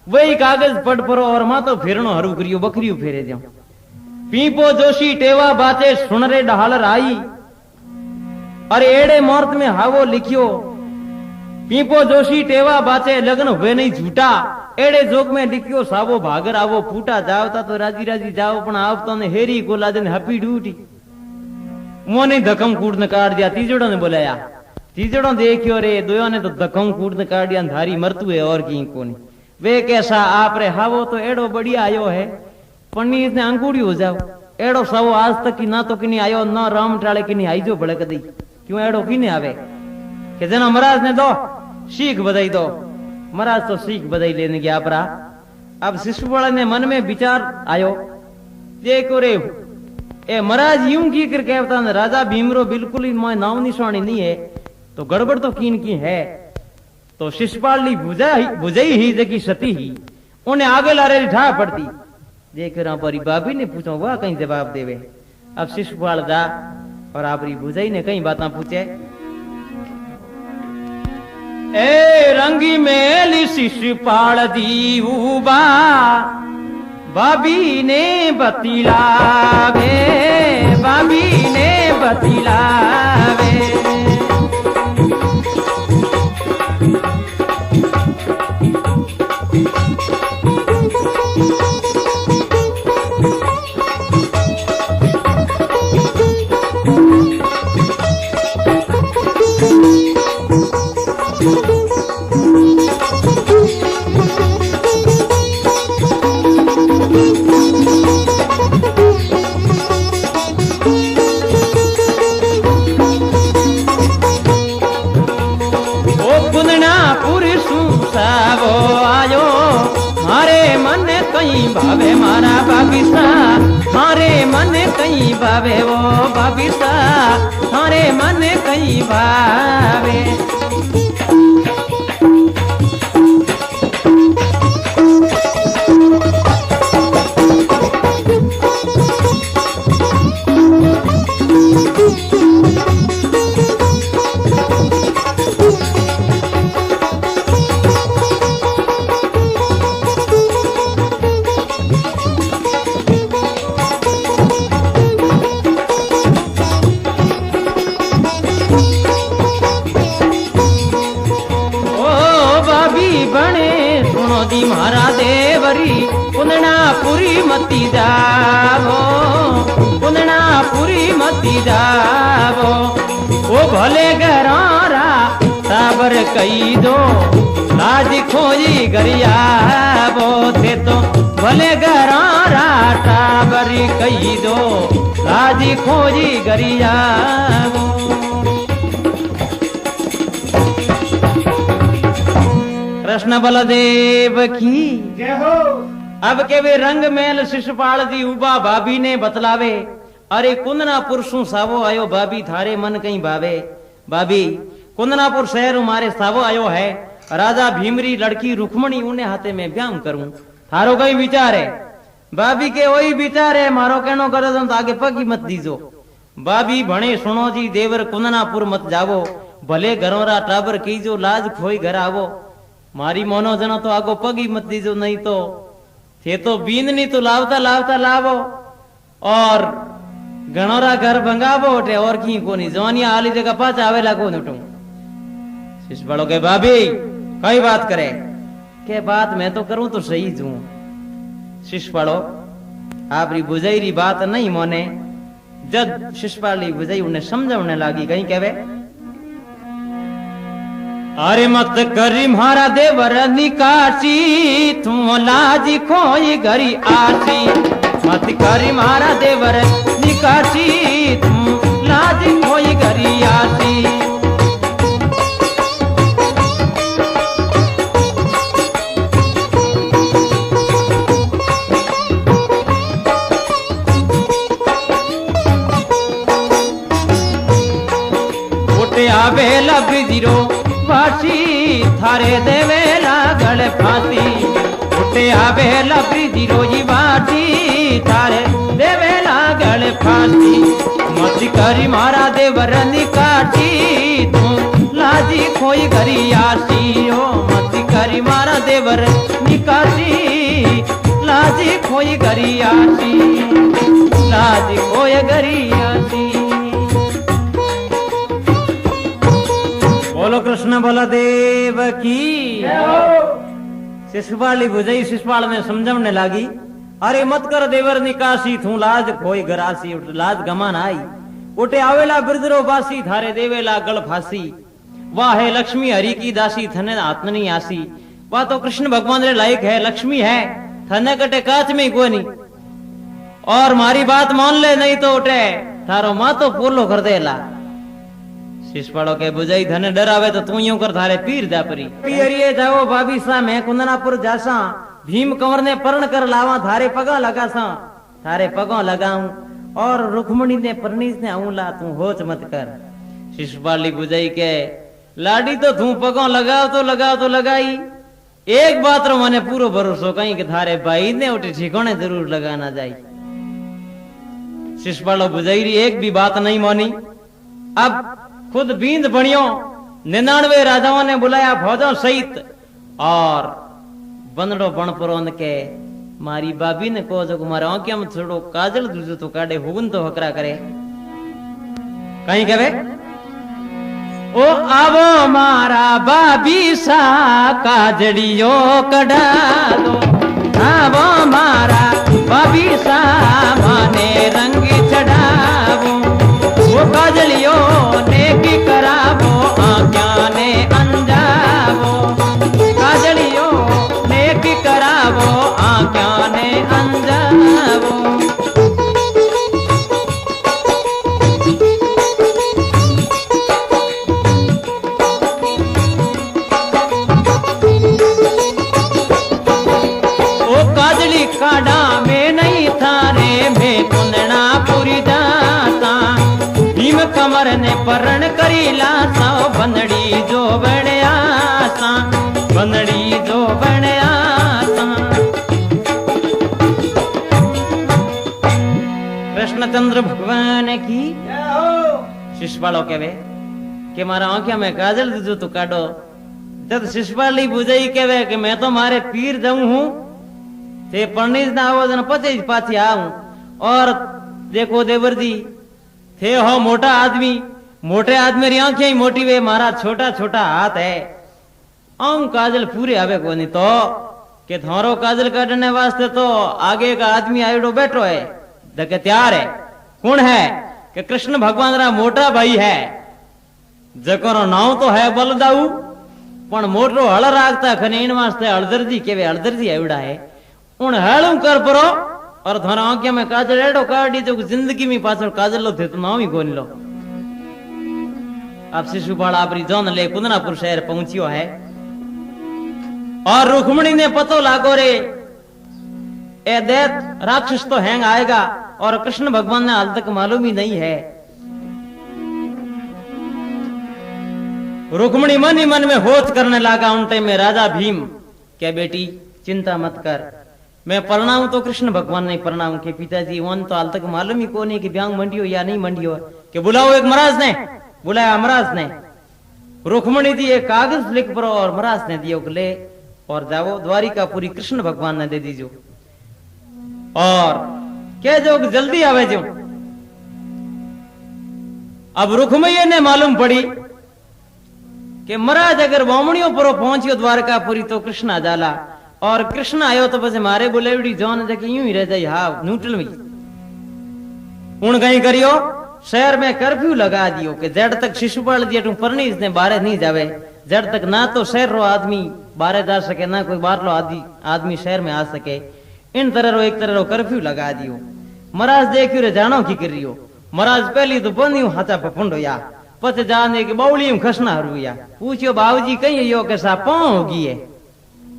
वही कागज पढ़ परो और मां तो फेरणो हरू करियो बकरियो फेरे जाओ पीपो जोशी टेवा बाते सुनरे डहालर आई अरे एड़े मुहूर्त में हावो लिखियो पीपो जोशी टेवा बाचे लग्न हुए नहीं झूठा एड़े जोग में लिखियो सावो भागर आवो फूटा जावता तो राजी राजी जाओ पण आवतो ने हेरी गोला दिन हपी डूटी मोने धक्कम कूट ने काट दिया तीजड़ो ने बुलाया तीजड़ो देखियो रे दोयो ने तो धक्कम कूट ने काट दिया धारी मरतु है और की कोनी वे कैसा आप रे हावो तो एड़ो बढ़िया आयो है पन्नी इसने अंगूड़ी हो जाओ एड़ो सावो आज तक की ना तो किनी आयो ना राम टाले किनी आई जो भड़क दी क्यों एड़ो किने आवे के जना महाराज ने दो सीख बधाई दो महाराज तो सीख बधाई लेने गया परा अब शिशुपाल ने मन में विचार आयो देखो रे ए महाराज यूं की कर कहता ना राजा भीमरो बिल्कुल ही मोय नाम निशानी नहीं है तो गड़बड़ तो कीन की है तो शिशुपाल ली बुझाई ही जकी सती ही उन्हें आगे लारे ठा पड़ती देख रहा परी भाभी ने पूछो वह कहीं जवाब देवे अब शिशुपाल जा और आपरी बुझाई ने कई बातें पूछे ए रंगी मेली शिशुपाल दी उबा भाभी ने बतिलावे भाभी ने बतिलावे भावे मारा बाबिसा मारे मन कहीं भावे वो बाबिसा मारे मन कहीं भावे मारा देवरी पुननापुरी मती जावो पुननापुरी मती जावो वो भले गरारा साबर कई दो लाज खोजी गरियावो थे तो भले गरारा साबर कई दो लाज खोजी गरियावो कृष्ण बलदेव की जय हो। अब के वे रंग मेल शिशुपाल जी उबा भाभी ने बतलावे अरे कुंदनापुर सु सावो आयो भाभी थारे मन कहीं भावे भाभी कुंदनापुर शहर मारे सावो आयो है राजा भीमरी लड़की रुक्मणी उन्हें हाथे में ब्याम करूं थारो कई विचार है भाभी के वही विचार है मारो कहनो करे तो आगे पग मत दीजो भाभी भणे सुनो जी देवर कुंदनापुर मत जावो भले घरोरा टाबर कीजो लाज खोई घर आवो मारी मोनो जना तो आगो पगी मत दीजो नहीं तो थे तो बींद नहीं तो लावता लावता लावो और गणोरा घर भंगावो टे और की कोनी जवानिया आली जगह पाच आवेला को नटू शिश बड़ो के भाभी कई बात करे के बात मैं तो करूं तो सही जू शिशपालो आपरी बुझाई री बात नहीं मोने जब शिशपाली बुझाई उन्हें समझाने लागी कहीं कहवे अरे मत करी मारा देवर निकासी तुम लाज खोई घरी आसी मत करी मारा देवर निकासी तुम लाज खोई घरी आसी आवे आवेला ब्रिजरो वासी थारे देवेला गल फांसी उठे आवेला ब्रिजरो वासी थारे देवेला गल फांसी मत करी मारा देवर निकाटी तू लाजी खोई गरी आसी ओ मत करी मारा देवर निकाटी लाजी खोई गरी आसी लाजी खोई गरी आसी। बोलो कृष्ण बलदेव की। शिशुपाल बुझाई शिशुपाल ने समझने लागी अरे मत कर देवर निकासी थू लाज खोई गरासी लाज गमान आई उठे आवेला बिरदरो बासी थारे देवेला गल फांसी वाह है लक्ष्मी हरि की दासी थने हाथ नहीं आसी वह तो कृष्ण भगवान रे लायक है लक्ष्मी है थने कटे काच में कोनी और मारी बात मान ले नहीं तो उठे थारो माँ तो पोलो कर देला। शिशुपालो के बुझाई धने डरावे तो तू यूं कर थारे पीर जा परी पियरिए जाओ भाभी सा मैं कुंदनापुर जासा भीम कंवर ने परण कर लावा थारे पगा लगा सा थारे पगों लगाऊं और रुक्मणी ने परनीस ने आऊला तू होच मत कर। शिशुपाली बुझाई के लाडी तो तू पगों लगाओ तो लगाई एक बात रो मैंने पूरो भरोसो कहीं कि थारे भाई ने उठे ठिकाने जरूर लगाना जाए। शिशुपालो बुझाई री एक भी बात नहीं मानी अब खुद बींद बनियो 99 राजाओं ने बुलाया फौजों सहित और बंदड़ो बणपुरों के मारी बाबी ने कहो जो मारा आंखिया में थोड़ो काजल दूजो तो काढ़े हुगन तो हकरा करे कहीं कहे ओ आवो मारा बाबी सा काजलियो कढ़ा दो आवो मारा बाबी सा माने रंग चढ़ावो वो काजलियो नेकी करावो आज्ञा ने अंजावो काजलियो नेकी करावो आज्ञा ने अंजावो। ओ काजली काड़ा में नहीं थारे में कुंदना पूरी जाता भीम कमर ने परण करीला सा बंदड़ी जो बणया सा बंदड़ी जो बणया सा। कृष्णचंद्र भगवान की। शिशुपालो कहे कि मारा आंखिया में काजल दीजो तो काढ़ो जब शिशुपाली बुझाई कहे कि मैं तो मारे पीर जाऊं हूं ते परनीस ना आवाज न पचे पाछी आऊं और देखो देवर जी थे हो मोटा आदमी मोटे आदमी री आंखें ही मोटी वे मारा छोटा छोटा हाथ है आऊं काजल पूरे आवे को नहीं तो के थारो काजल काटने वास्ते तो आगे का आदमी आयोडो बैठो है देखे तैयार है कौन है कि कृष्ण भगवान रा मोटा भाई है जको नाव तो है बलदाऊ पण मोटो हल राखता खने इन वास्ते हलदरजी केवे हलदरजी आयोडा है उन हेलू कर परो और थारा आंखिया में काजल एडो काढ़ी जो जिंदगी में पाछळ काजल लो थे तो नाम ही कोनी लो। अब शिशुपाल आपरी जान ले कुंदनापुर शहर पहुंचियो है और रुक्मणी ने पतो लागो रे ए दैत राक्षस तो हैंग आएगा और कृष्ण भगवान ने हाल तक मालूम ही नहीं है। रुक्मणी मन ही मन में होच करने लगा उन टाइम में राजा भीम क्या बेटी चिंता मत कर मैं प्रणाम तो कृष्ण भगवान ने प्रणाम के पिताजी वन तो हाल तक मालूम ही को नहीं कि ब्यांग मंडियो या नहीं मंडियो कि बुलाओ एक महाराज ने बुलाया महाराज ने रुक्मणी दी एक कागज लिख परो और महाराज ने दियो ले और जाओ द्वारिकापुरी कृष्ण भगवान ने दे दीजो और कह जो जल्दी आवे जो। अब रुक्मणी ने मालूम पड़ी कि महाराज अगर बामणियों पर पहुंचियो द्वारकापुरी तो कृष्ण आ जाला और कृष्ण आयो तो बस मारे बुलेवड़ी जोन जके यूं ही रह जाई हा न्यूट्रल में उन कहीं करियो शहर में कर्फ्यू लगा दियो कि जड़ तक शिशुपाल दिया तू परनीस ने बाहर नहीं जावे जड़ तक ना तो शहर रो आदमी बाहर जा सके ना कोई बाहर लो आदमी शहर में आ सके इन तरह रो एक तरह रो कर्फ्यू लगा दियो। महाराज देखियो रे जानो की कर रियो महाराज पहली तो बंदियो हाथा पपुंडो या पछ जाने के बावली खसना हरू या पूछियो बाबूजी कहीं यो के सा पांव होगी है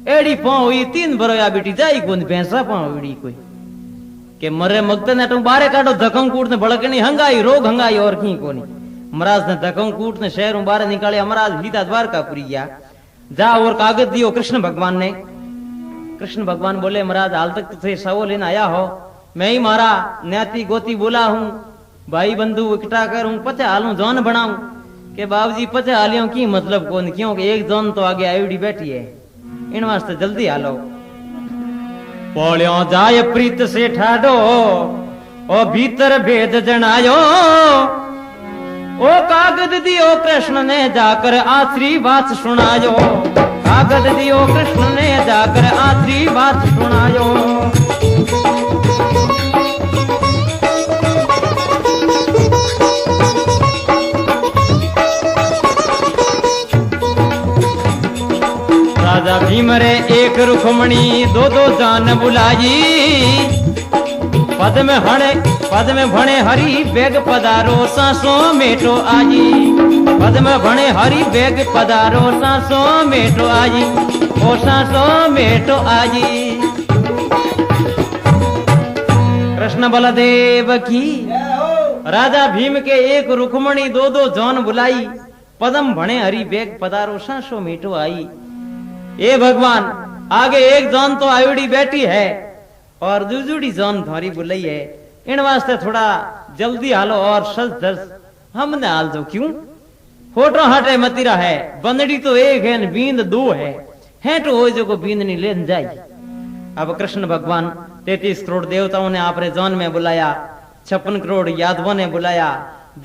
एड़ी पांव हुई 3 बरोया बेटी जाई कोन भैंसा पांव एड़ी कोई के मरे मगते ने तू बारे काटो धकम कूट ने भड़के नहीं हंगाई रोग हंगाई और की कोनी महाराज ने धक्कम कूट ने शहर बाहर निकाले, महाराज सीधा द्वारका पुरी गया। जा और कागज दियो कृष्ण भगवान ने। कृष्ण भगवान बोले महाराज हाल तक तुझे सवो लेने आया हो, मैं ही मारा न्याती गोती बोला हूं, भाई बंधु इकट्ठा करूं, पचा हालू जौन बनाऊं के बाबूजी पचा हालियों की मतलब कौन, क्योंकि एक जौन तो आगे आयुड़ी बैठी है, इन वास्ते जल्दी हालो। पोलियों जाय प्रीत से ठाडो ओ भीतर भेद जनायो, ओ कागज दियो कृष्ण ने जाकर आखिरी बात सुनायो, कागज दियो कृष्ण ने जाकर आखिरी बात सुनायो। राजा भीम रे एक रुक्मणी दो दो जान बुलाई, पद में भणे हरि बेग पधारो सांसों मेटो आजी, पद में भणे हरि बेग पधारो सांसों मेटो आजी, ओ सांसों मेटो आजी। कृष्ण बलदेव की। राजा भीम के एक रुक्मणी दो दो जौन बुलाई, पदम भणे हरि बेग पधारो सांसों मेटो आई। ये भगवान आगे एक जौन तो आयुड़ी बैठी है और दूसरी जौन धोरी बुलाई है, इन वास्ते थोड़ा जल्दी हालो और सज धज हमने हाल दो। क्यों फोटो हटे मतीरा है, बंदड़ी तो एक है बींद दो है तो हो जो को बींद नहीं ले जाए। अब कृष्ण भगवान 33 करोड़ देवताओं ने आपरे जौन में बुलाया, 56 करोड़ यादवों ने बुलाया,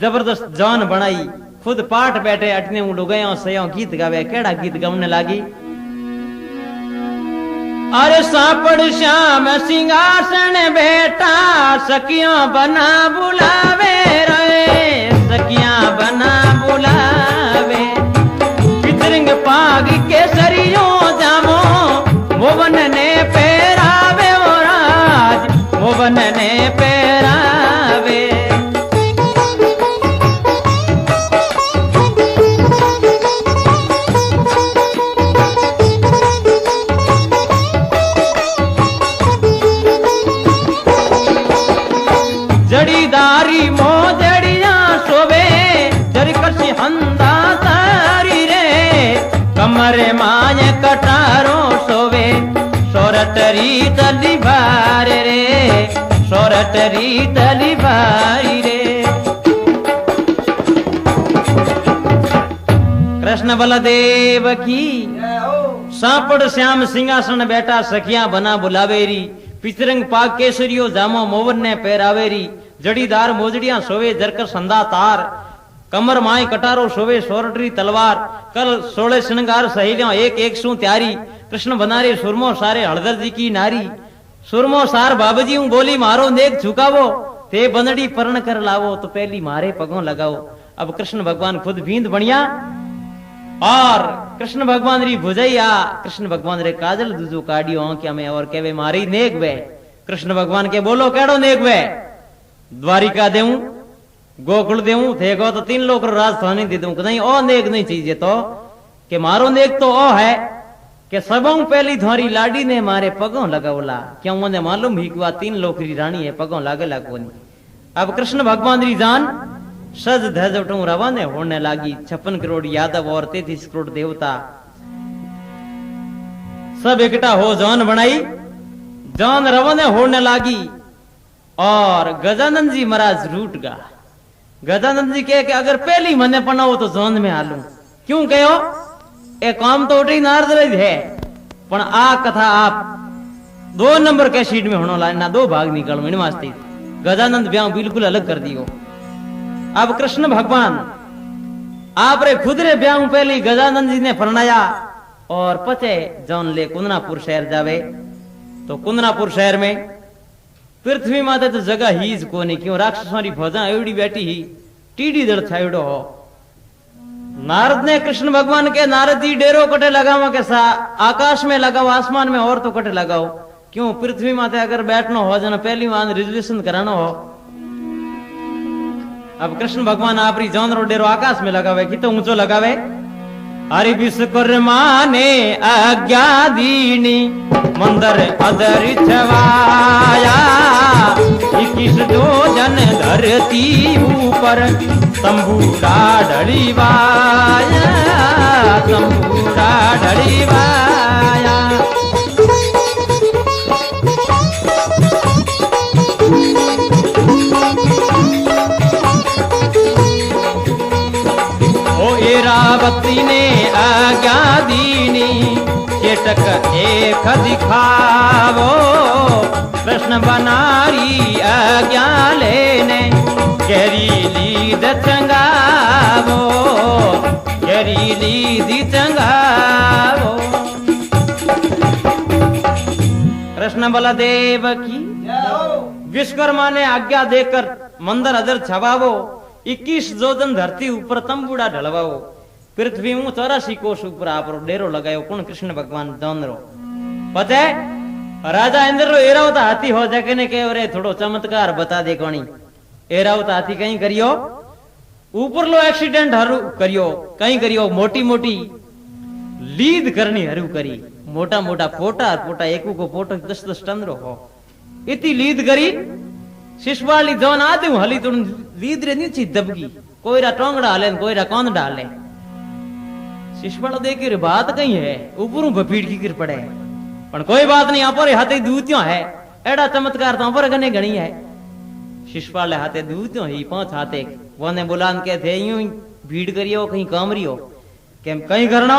जबरदस्त जौन बनाई, खुद पाठ बैठे अटने उड़गयों सयों गीत गावे। केड़ा गीत गाने लागी? अरे सापड़ श्याम सिंहासन बेटा सखियां बना बुलावे रे, सखियां बना बुलावे। पितरंग पाग केसरियों जामो मोवन ने पहरावे, ओ राज मोवन ने पहरावे। जड़ीदारी मोजड़िया सोवे जरकसी हंदा तारी रे, कमरे माए कटारो सोवे सोरटरी तली भार रे, सोरटरी तली भारी रे। कृष्ण बलदेव की। सांपड़ श्याम सिंहासन बैठा सखियां बना बुलावेरी, पितरंग पाग केसरियो जामो मोवन ने पहरावेरी। जड़ीदार मोजड़ियां सोवे जरकर संदा तार, कमर माए कटारो सोवे सोरटरी तलवार। कल 16 श्रृंगार सहेलियों एक एक सू त्यारी, कृष्ण बनारे सुरमो सारे हळदर जी की नारी। सुरमो सार बाबूजी हूं बोली मारो नेक झुकावो, ते बंदड़ी परण कर लावो तो पहली मारे पगों लगाओ। अब कृष्ण भगवान खुद भींद बनिया और कृष्ण भगवान री भुजैया, कृष्ण भगवान रे काजल दूजो काडियो आंख्या में और केवे मारी नेक वे। कृष्ण भगवान के बोलो केड़ो नेक वे? द्वारिका देऊं, गोकुल देऊं, थे गो तो 3 लोक राजधानी दे दूं। नहीं ओ नेक नहीं चाहिए तो के मारो नेक तो ओ है कि सबों पहली धोरी लाडी ने मारे पगों लगावला। क्यों उन्हें मालूम ही कि वह 3 लोक री रानी है, पगों लागे लागोनी। अब कृष्ण भगवान री जान सज धज उठूं रवाने होने लागी। 56 करोड़ यादव और 33 करोड़ देवता सब इकट्ठा हो जौन बनाई, जौन रवाने होने लागी। और गजानंद जी महाराज रूट गा। गजानंद जी कहे कि अगर पहली मने पनाओ तो जौन में हालू। क्यों कहो? ए काम तो उठी नारद है, पण आ कथा आप 2 नंबर के शीट में होने लाना, 2 भाग निकल में वास्ते गजानंद ब्याह बिल्कुल अलग कर दियो। अब कृष्ण भगवान आप रे खुद रे ब्याह पहली गजानंद जी ने फरनाया और पचे जौन ले कुंदनापुर शहर जावे। तो कुंदनापुर शहर में पृथ्वी माते तो जगह ही को नहीं। क्यों? राक्षसों की फौजा एवड़ी बैठी ही, टीडी दल छायड़ो हो। नारद ने कृष्ण भगवान के नारद जी डेरो कटे लगाओ के सा आकाश में लगाओ, आसमान में और तो कटे लगाओ। क्यों? पृथ्वी माते अगर बैठना हो जन पहली मान रिजर्वेशन कराना हो। अब कृष्ण भगवान आपरी जौन रो डेरो आकाश में लगावे कि तो ऊंचो लगावे। अरे विश्वकर्मा ने आज्ञा दीनी मंदिर अदर छवाया 21 जोजन धरती ऊपर तंबूरा ढड़ीवाया तंबूरा ढड़ीवाया। एरावती ने आज्ञा दीनी चेटक एक दिखावो कृष्ण बनारी आज्ञा लेने गहरी लीद चंगावो गहरी लीद चंगावो। कृष्ण बलदेव की विश्वकर्मा ने आज्ञा देकर मंदिर अदर छवावो 21 जोजन धरती ऊपर तंबूड़ा ढलवाओ पृथ्वी में 84 कोष ऊपर आपरो डेरो लगायो कौन कृष्ण भगवान दोनरो पता है राजा इंद्र रो एरावत हाथी हो जाके ने के रे थोड़ो चमत्कार बता दे कोनी एरावत हाथी कहीं करियो ऊपर लो एक्सीडेंट हरू करियो कहीं करियो मोटी मोटी लीद करनी हरू करी मोटा मोटा फोटा फोटा एकू को फोटो 10-10 टन रो हो इतनी लीद करी शिशवाली जोन आदि हली तुम लीद रे नीची दबगी कोईरा टोंगड़ा हाले कोईरा कौन डाले शिशवाल देख रे बात कहीं है ऊपरों भपीड़ की गिर पड़े पर कोई बात नहीं पर हाथे दूतियों है एड़ा चमत्कार तो पर गने गणी है शिशवाल हाथे दूतियों ही 5 हाथे वने बुलान के थे यूं भीड़ करियो कहीं काम रियो केम कहीं करना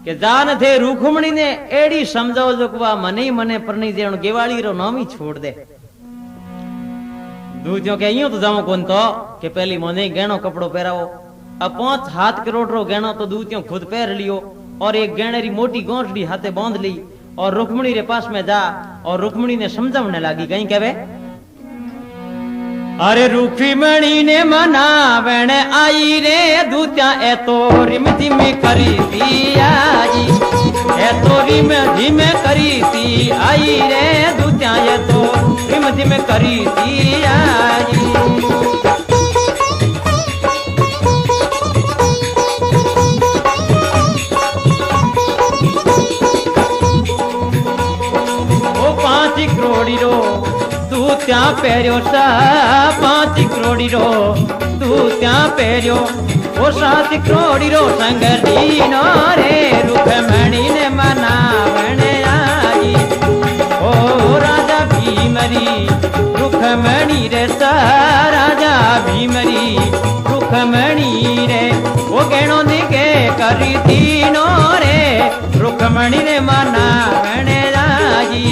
के जान थे रूखमणी ने एड़ी समझाओ जो कुआ मने मने परनी जेण गेवाली रो नाम ही छोड़ दे दूतियों के यूं तो जाऊं कौन तो के पहली मोने गहनो कपड़ो पहराओ अब 5 हाथ करोड़ रो गहनो तो दूतियों खुद पहर लियो और एक गहनेरी मोटी गोंठड़ी हाथे बांध ली और रुक्मणी रे पास में जा और रुक्मणी ने समझावने लगी कहीं कहवे अरे रुक्मणी ने मनावण आई रे दूतिया ए तो रिम जिम करी थी आई ए तो रिम जिम करी थी आई रे दूतिया ए तो रिम जिम करी थी आई। ओ 5 करोड़ी रो दूतिया पेरियो सा 5 करोड़ी रो दूतिया पेरियो ओ 7 करोड़ी रो संग दीनो रे रुक्मणी ने मनावण आई ओ राजा भीमरी रुक्मणी रे सा राजा भीमरी रुक्मणी रे ओ गहनो निके करी दीनो रे रुक्मणी ने मनावण आई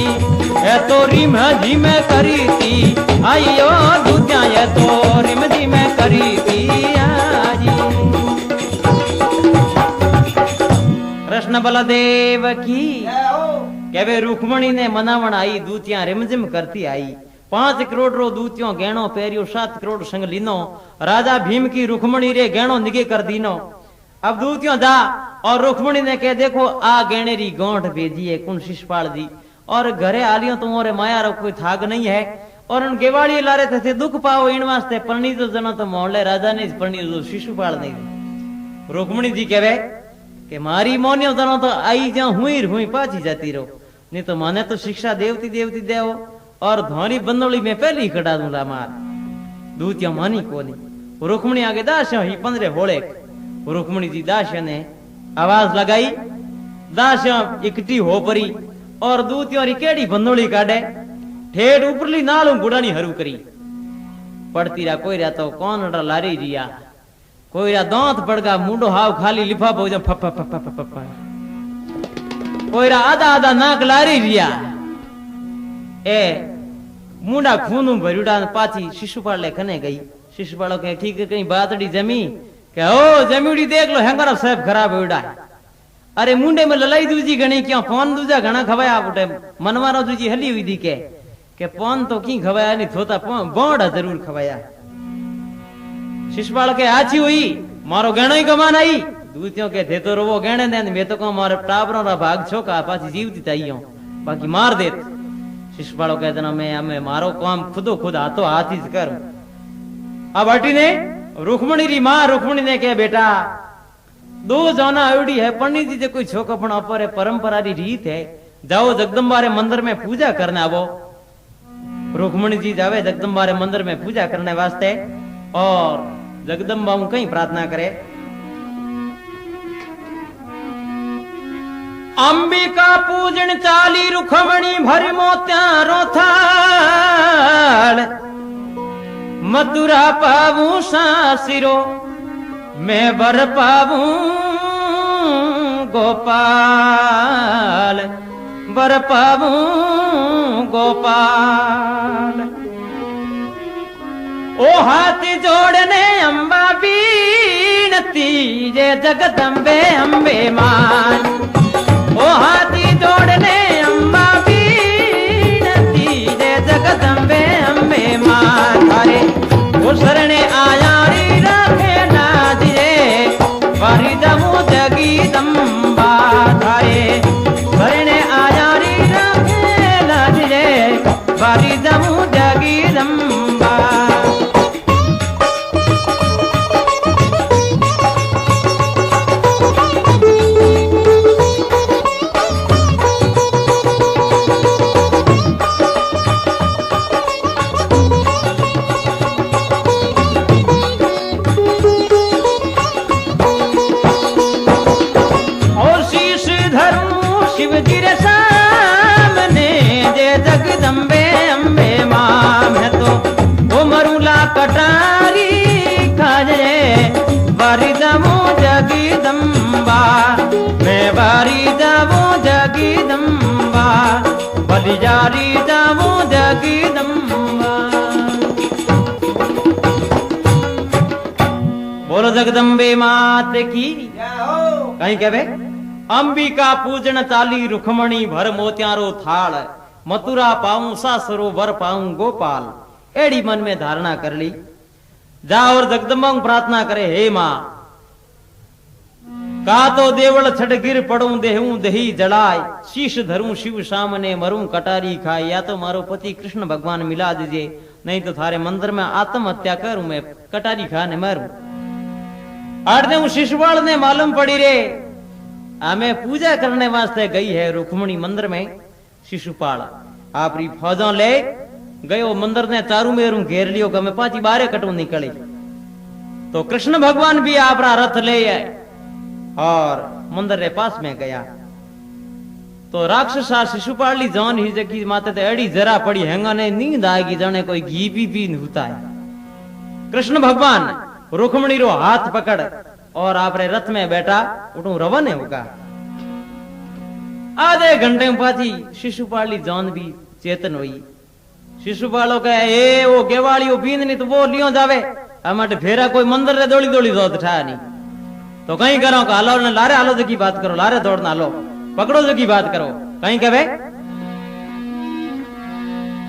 ए तो रिम जी में करी थी आइयो दूतिया ये तो रिम जी में करी थी आजी। कृष्ण बलदेव की कहवे रुक्मणी ने मनावण आई दूतिया रिमझिम करती आई 5 करोड़ रो दूतियों गहनो पेरियो 7 करोड़ संग लीनो राजा भीम की रुक्मणी रे गहनो निगे कर दीनो। अब दूतियों जा और रुक्मणी ने कह देखो आ गहनेरी गोंठ भेजी है कुण शिशपाल जी और घरे आलियो तुम्हारे माया रो कोई थाग नहीं है और उन गेवाड़ी लारे थे दुख पाओ इन वास्ते परनी तो जनो तो मोहल्ले राजा ने परनी तो शिशुपाल नहीं। रुक्मणी जी कहवे कि मारी मोनियो जनो तो आई जा हुई पाची जाती रो नहीं तो माने तो शिक्षा देवती देवती देव और धोरी बंदोली में पहली कटा दूंगा मार दूतिया मानी कोनी। रुक्मणी आगे दास्यो ही 15 होले रुक्मणी जी दास्यो ने आवाज लगाई दास्यो इकट्ठी हो परी और दूतियों केड़ी बंदोली काटे ठेठ ऊपरली नालू गुड़ानी हरू करी पड़ती रा कोई रा तो कौन लारी रिया कोई रा दांत पड़गा मुंडो हाव खाली लिफाफो जो फप फप फप फप कोई रा आधा आधा नाक लारी रिया ए मुंडा खून भरूडा पाची शिशुपाल ले कने गई शिशुपाल के ठीक है कहीं बातड़ी जमी के ओ जमीड़ी देख लो हैंगर साहब खराब होड़ा अरे मुंडे में ललाई दूजी गणी क्यों फोन दूजा घना खवाया बुटे मनवारो दूजी हली हुई थी के फोन तो की खवाया नहीं थोता बोड़ा जरूर खवाया। शिशपाल के आची हुई मारो गहनो ही कमान आई दूतियों के थे तो वो गहने दे मैं तो कहूं मारे टाबरों रा भाग छोका पाची जीवती ताइयों बाकी मार दे। शिशपाल कहते ना मैं हमें मारो काम खुदो खुद हाथों हाथ ही कर। अब अटी ने रुक्मणी री मां रुक्मणी ने कहा बेटा दो जाना आवड़ी है पंडित जी जे कोई छोक पण अपर परंपरा री रीत है जाओ जगदम्बा रे मंदिर में पूजा करने आवो रुक्मणी जी जावे जगदम्बा रे मंदिर में पूजा करने वास्ते और जगदम्बा कहीं प्रार्थना करे अंबिका पूजन चाली रुखमणी भर मोत्यारो थाल मथुरा पावू सासिरो मैं बर पावू गोपाल बर पावू गोपाल ओ हाथ जोड़ने अंबा बीनती जे जगदम्बे अंबे मान ओ हाथी जोड़ने अंबा बीनती जे जगदम्बे अंबे मान थारे वो शरणे आया री रखे नाज रे वारी दमू जगदम्बा थारे शरणे आया री रखे नाज रे वारी दमू जगदम्बा कटारी खाजे बारी दमो जगदम्बा मैं बारी दमो जगदम्बा बलिजारी दमो जगदम्बा बोलो जगदम्बे मात की कहीं कहे अंबिका पूजन चाली रुखमणी भर मोत्यारो थाल मथुरा पाऊं सासरो वर पाऊं गोपाल एड़ी मन में धारणा कर ली जा और जगदम्बा प्रार्थना करे हे मां का तो देवल छठ गिर पड़ू देहू दही जलाय शीश धरूं शिव सामने मरूं कटारी खाए या तो मारो पति कृष्ण भगवान मिला दीजिए नहीं तो थारे मंदिर में आत्महत्या करूं मैं कटारी खाने मरूं आड़ने शिशुपाल ने मालूम पड़ी रे हमें पूजा करने वास्ते गई है रुक्मणी मंदिर में शिशुपाल आपरी फौजों ले गयो मंदिर ने चारू मेरू घेर लियो कि मैं पाची बारे कटू निकली तो कृष्ण भगवान भी आपरा रथ ले आए और मंदिर के पास में गया तो राक्षसा शिशुपाल ली जान ही जकी माते ते एड़ी जरा पड़ी हैंगा ने नींद आएगी जाने कोई घी भी होता है कृष्ण भगवान रुक्मणी रो हाथ पकड़ और आपरे रथ में बैठा उठू रवाने होगा आधे घंटे में पाची शिशुपाल ली जान भी चेतन हुई शिशुपालो कहे ए वो गेवाली वो बींद नहीं तो वो लियो जावे हमारे फेरा कोई मंदिर रे दौड़ी दौड़ी दो ठा नहीं तो कहीं करो हालो ने लारे हालो की बात करो लारे दौड़ना लो पकड़ो जो की बात करो कहीं कहे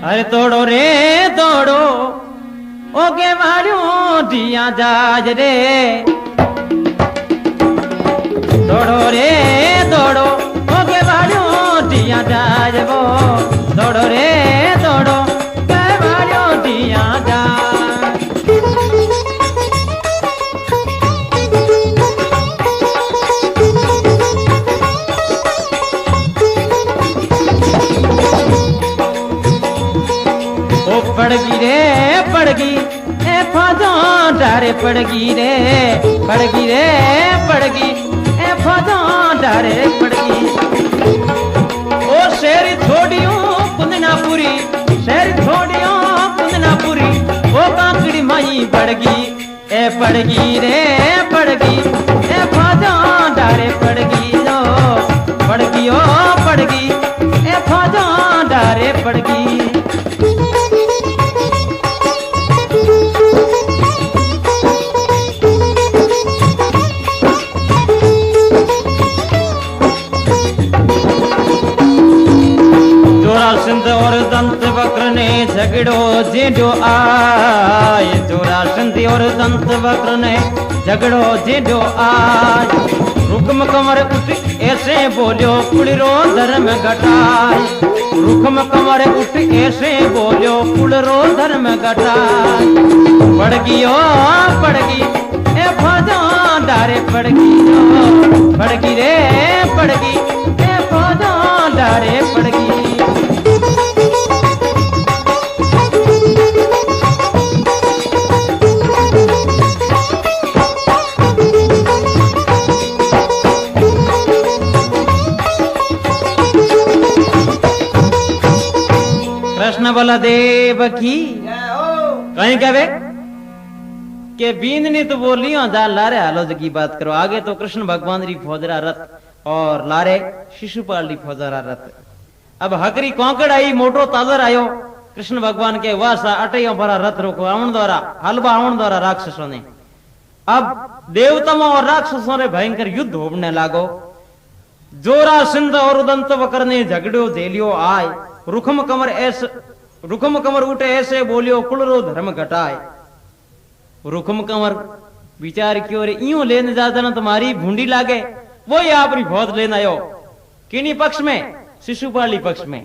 अरे तोड़ो रे तोड़ो ओ गेवालियो दिया जाज रे तोड़ो रे तोड़ो ओ गेवालियो दिया जाज वो तोड़ो रे तोड़ो दिया जा ओ पड़गी रे पड़गी ए फौजों डारे पड़गी रे पड़गी रे पड़गी ए फौजों डारे पड़गी ओ शेरी छोड़ियों कुंदनापुरी शेरी छोड़ियों कुंदनापुरी ओ काकड़ी माई पड़गी रे पड़गी ए फौजों डारे पड़गी लो पड़गी ओ पड़गी ए फौजों डारे पड़गी सिंध और दंत वक्र ने झगड़ो जेडो आय जोरा सिंध और दंत वक्र ने झगड़ो जेडो आय रुकम कमर उठ ऐसे बोलियो कुड़रो धर्म घटाय रुकम कमर उठ ऐसे बोलियो कुड़रो धर्म घटाय पड़गी ओ पड़गी ए फौजों डारे पड़गी रे पड़गी ए फौजों डारे पड़गी। कृष्ण बलदेव की कहीं कहे के बींदनी तो बोली जा लारे हालो की बात करो। आगे तो कृष्ण भगवान री फौजरा रथ और लारे शिशुपाल री फौजरा रथ। अब हकरी कौकड़ आई मोटो ताजर आयो कृष्ण भगवान के वासा अटैयो भरा रथ रोको आवण द्वारा हलवा आवण द्वारा राक्षसों ने। अब देवताओं और राक्षसों ने भयंकर युद्ध होने लागो। जोरा सिंध और उदंत वकर ने झगड़ो झेलियो आय। रुखम कमर उठे ऐसे बोलियो कुलरो धर्म घटाए। रुखम कंवर विचार क्यों रे इयो लेने जाता तुम्हारी भूंडी लागे। वो ही आपरी फौज लेने आयो किन्हीं पक्ष में शिशुपाली पक्ष में।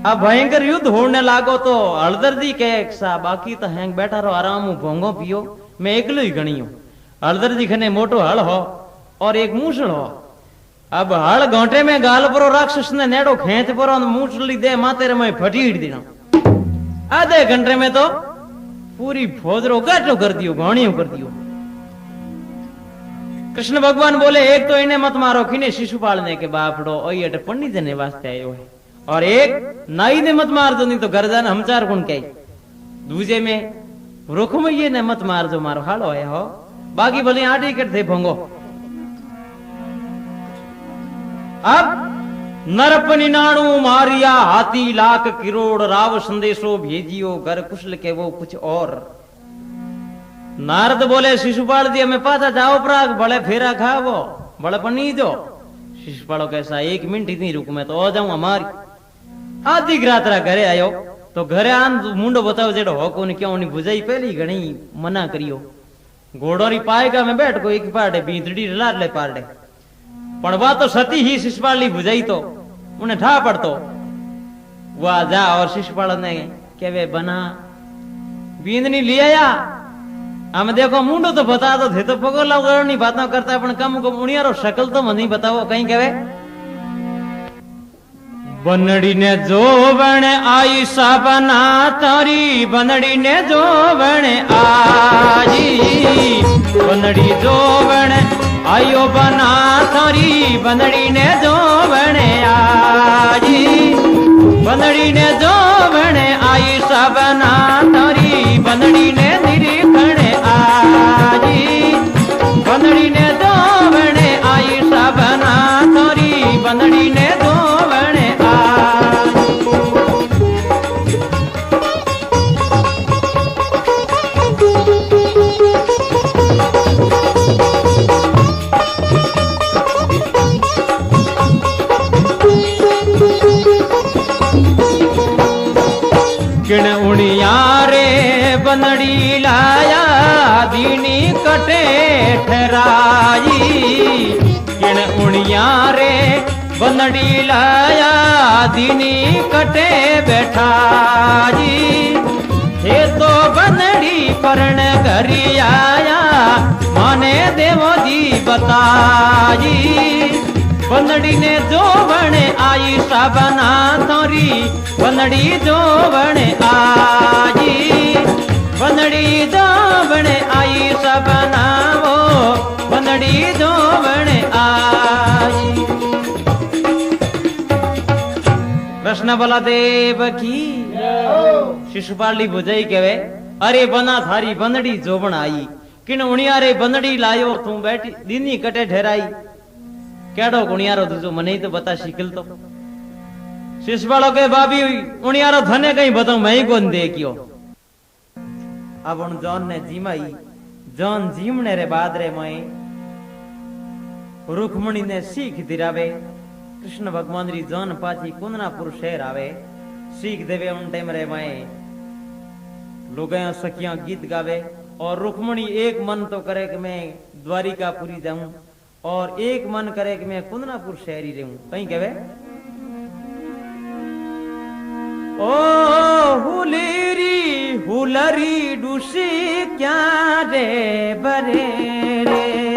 अब भयंकर युद्ध होने लागो तो हलदर जी के सा बाकी तो हैंग बैठा रहो आराम भोंगो पियो मैं एकलो ही गणी हूं। हलदर जी खने मोटो हल हो और एक मूसल हो। अब हल घोंटे में गाल परो राक्षस ने नेड़ो खेच परो मूसली दे माते में फटी देना। आधे घंटे में तो पूरी फौज रो गाटो कर दियो घोणियों कर दियो। कृष्ण भगवान बोले एक तो इन्हें मत मारो किने शिशुपाल ने के बापड़ो ओई अटे पंडित ने वास्ते आयो है और एक नाई ने मत मार दो नहीं तो घर जाना हम चार गुण कही। दूजे में रुखमैये ने मत मार दो मारो हालो है हो बाकी भले आटे कर थे भोंगो। अब नरपनि नाणु मारिया हाथी लाख किरोड़ राव संदेशो भेजियो घर कुशल के वो कुछ और। नारद बोले शिशुपाल जी हमें पाछा जाओ प्राग बड़े फेरा खावो बड़े पनी जो। शिशुपालो कैसा एक मिनट इतनी रुक में तो आ जाऊं हमारी। आधी रात्रा घरे आयो तो घरे आन मुंडो बताओ जेड़ो हो कोनी क्यों नहीं बुझाई पहली घणी मना करियो। घोड़ो री पाएगा में बैठ को एक पाड़े बींदड़ी लाड ले पाड़े पण वा तो सती ही शिशुपाल ली बुझाई तो उन्हें ठा पड़तो वह जा और शिशुपाल ने के वे बना बींदनी ले आया। हम देखो मुंडो तो बता दो थे तो पगोला नहीं बातें करता पण कम को मुनियारो शकल तो मनी बताओ कहीं कहे। बनड़ी ने जो बण आई साबना तारी बनड़ी ने जो बण आजी। बनड़ी जो बण आयो बना थारी बनड़ी ने जो बने आजी। बनड़ी ने जो बने आई सबना थारी बनड़ी ने निरीक्षण आजी। बनड़ी ने जो बने आई सबना थारी बनड़ी ने जो बने आजी। किण उड़िया रे बनड़ी लाया दीनी कटे ठहराई। किण उड़िया रे बनड़ी लाया दीनी कटे बैठाई। हे तो बनड़ी परण घरी आया माने देवो जी बताई। बनड़ी ने जो बने आई सबना तोरी बनड़ी जो बने आजी। बनड़ी जो बने आई सबना वो बनड़ी जो बने आई। कृष्ण बलदेव की शिशुपाली बुझाई कहे अरे बना थारी बनड़ी जो बन आई। किन उणिया रे बनड़ी लायो तू बैठी दीनी कटे ठहराई। केड़ो उणियारो तुझो मने ही तो बता शिकल तो। शिशुपालो के बाबी उणियारो धने कहीं बताऊं मैं ही कौन देखियो। अब उन जॉन ने जीमाई जॉन जीमने रे बाद रे मैं रुक्मणी ने सीख दिरावे। कृष्ण भगवान री जॉन पाची कुंदनापुर शहर आवे सीख देवे। उन टाइम रे मैं लोगों सखियां गीत गावे और रुक्मणी एक मन तो करे कि मैं द्वारिकापुरी जाऊं और एक मन करे कि मैं कुंदनापुर शहरी रहूं। कहीं कहे ओ हुलेरी फूलरी डूसी क्या रे बरे रे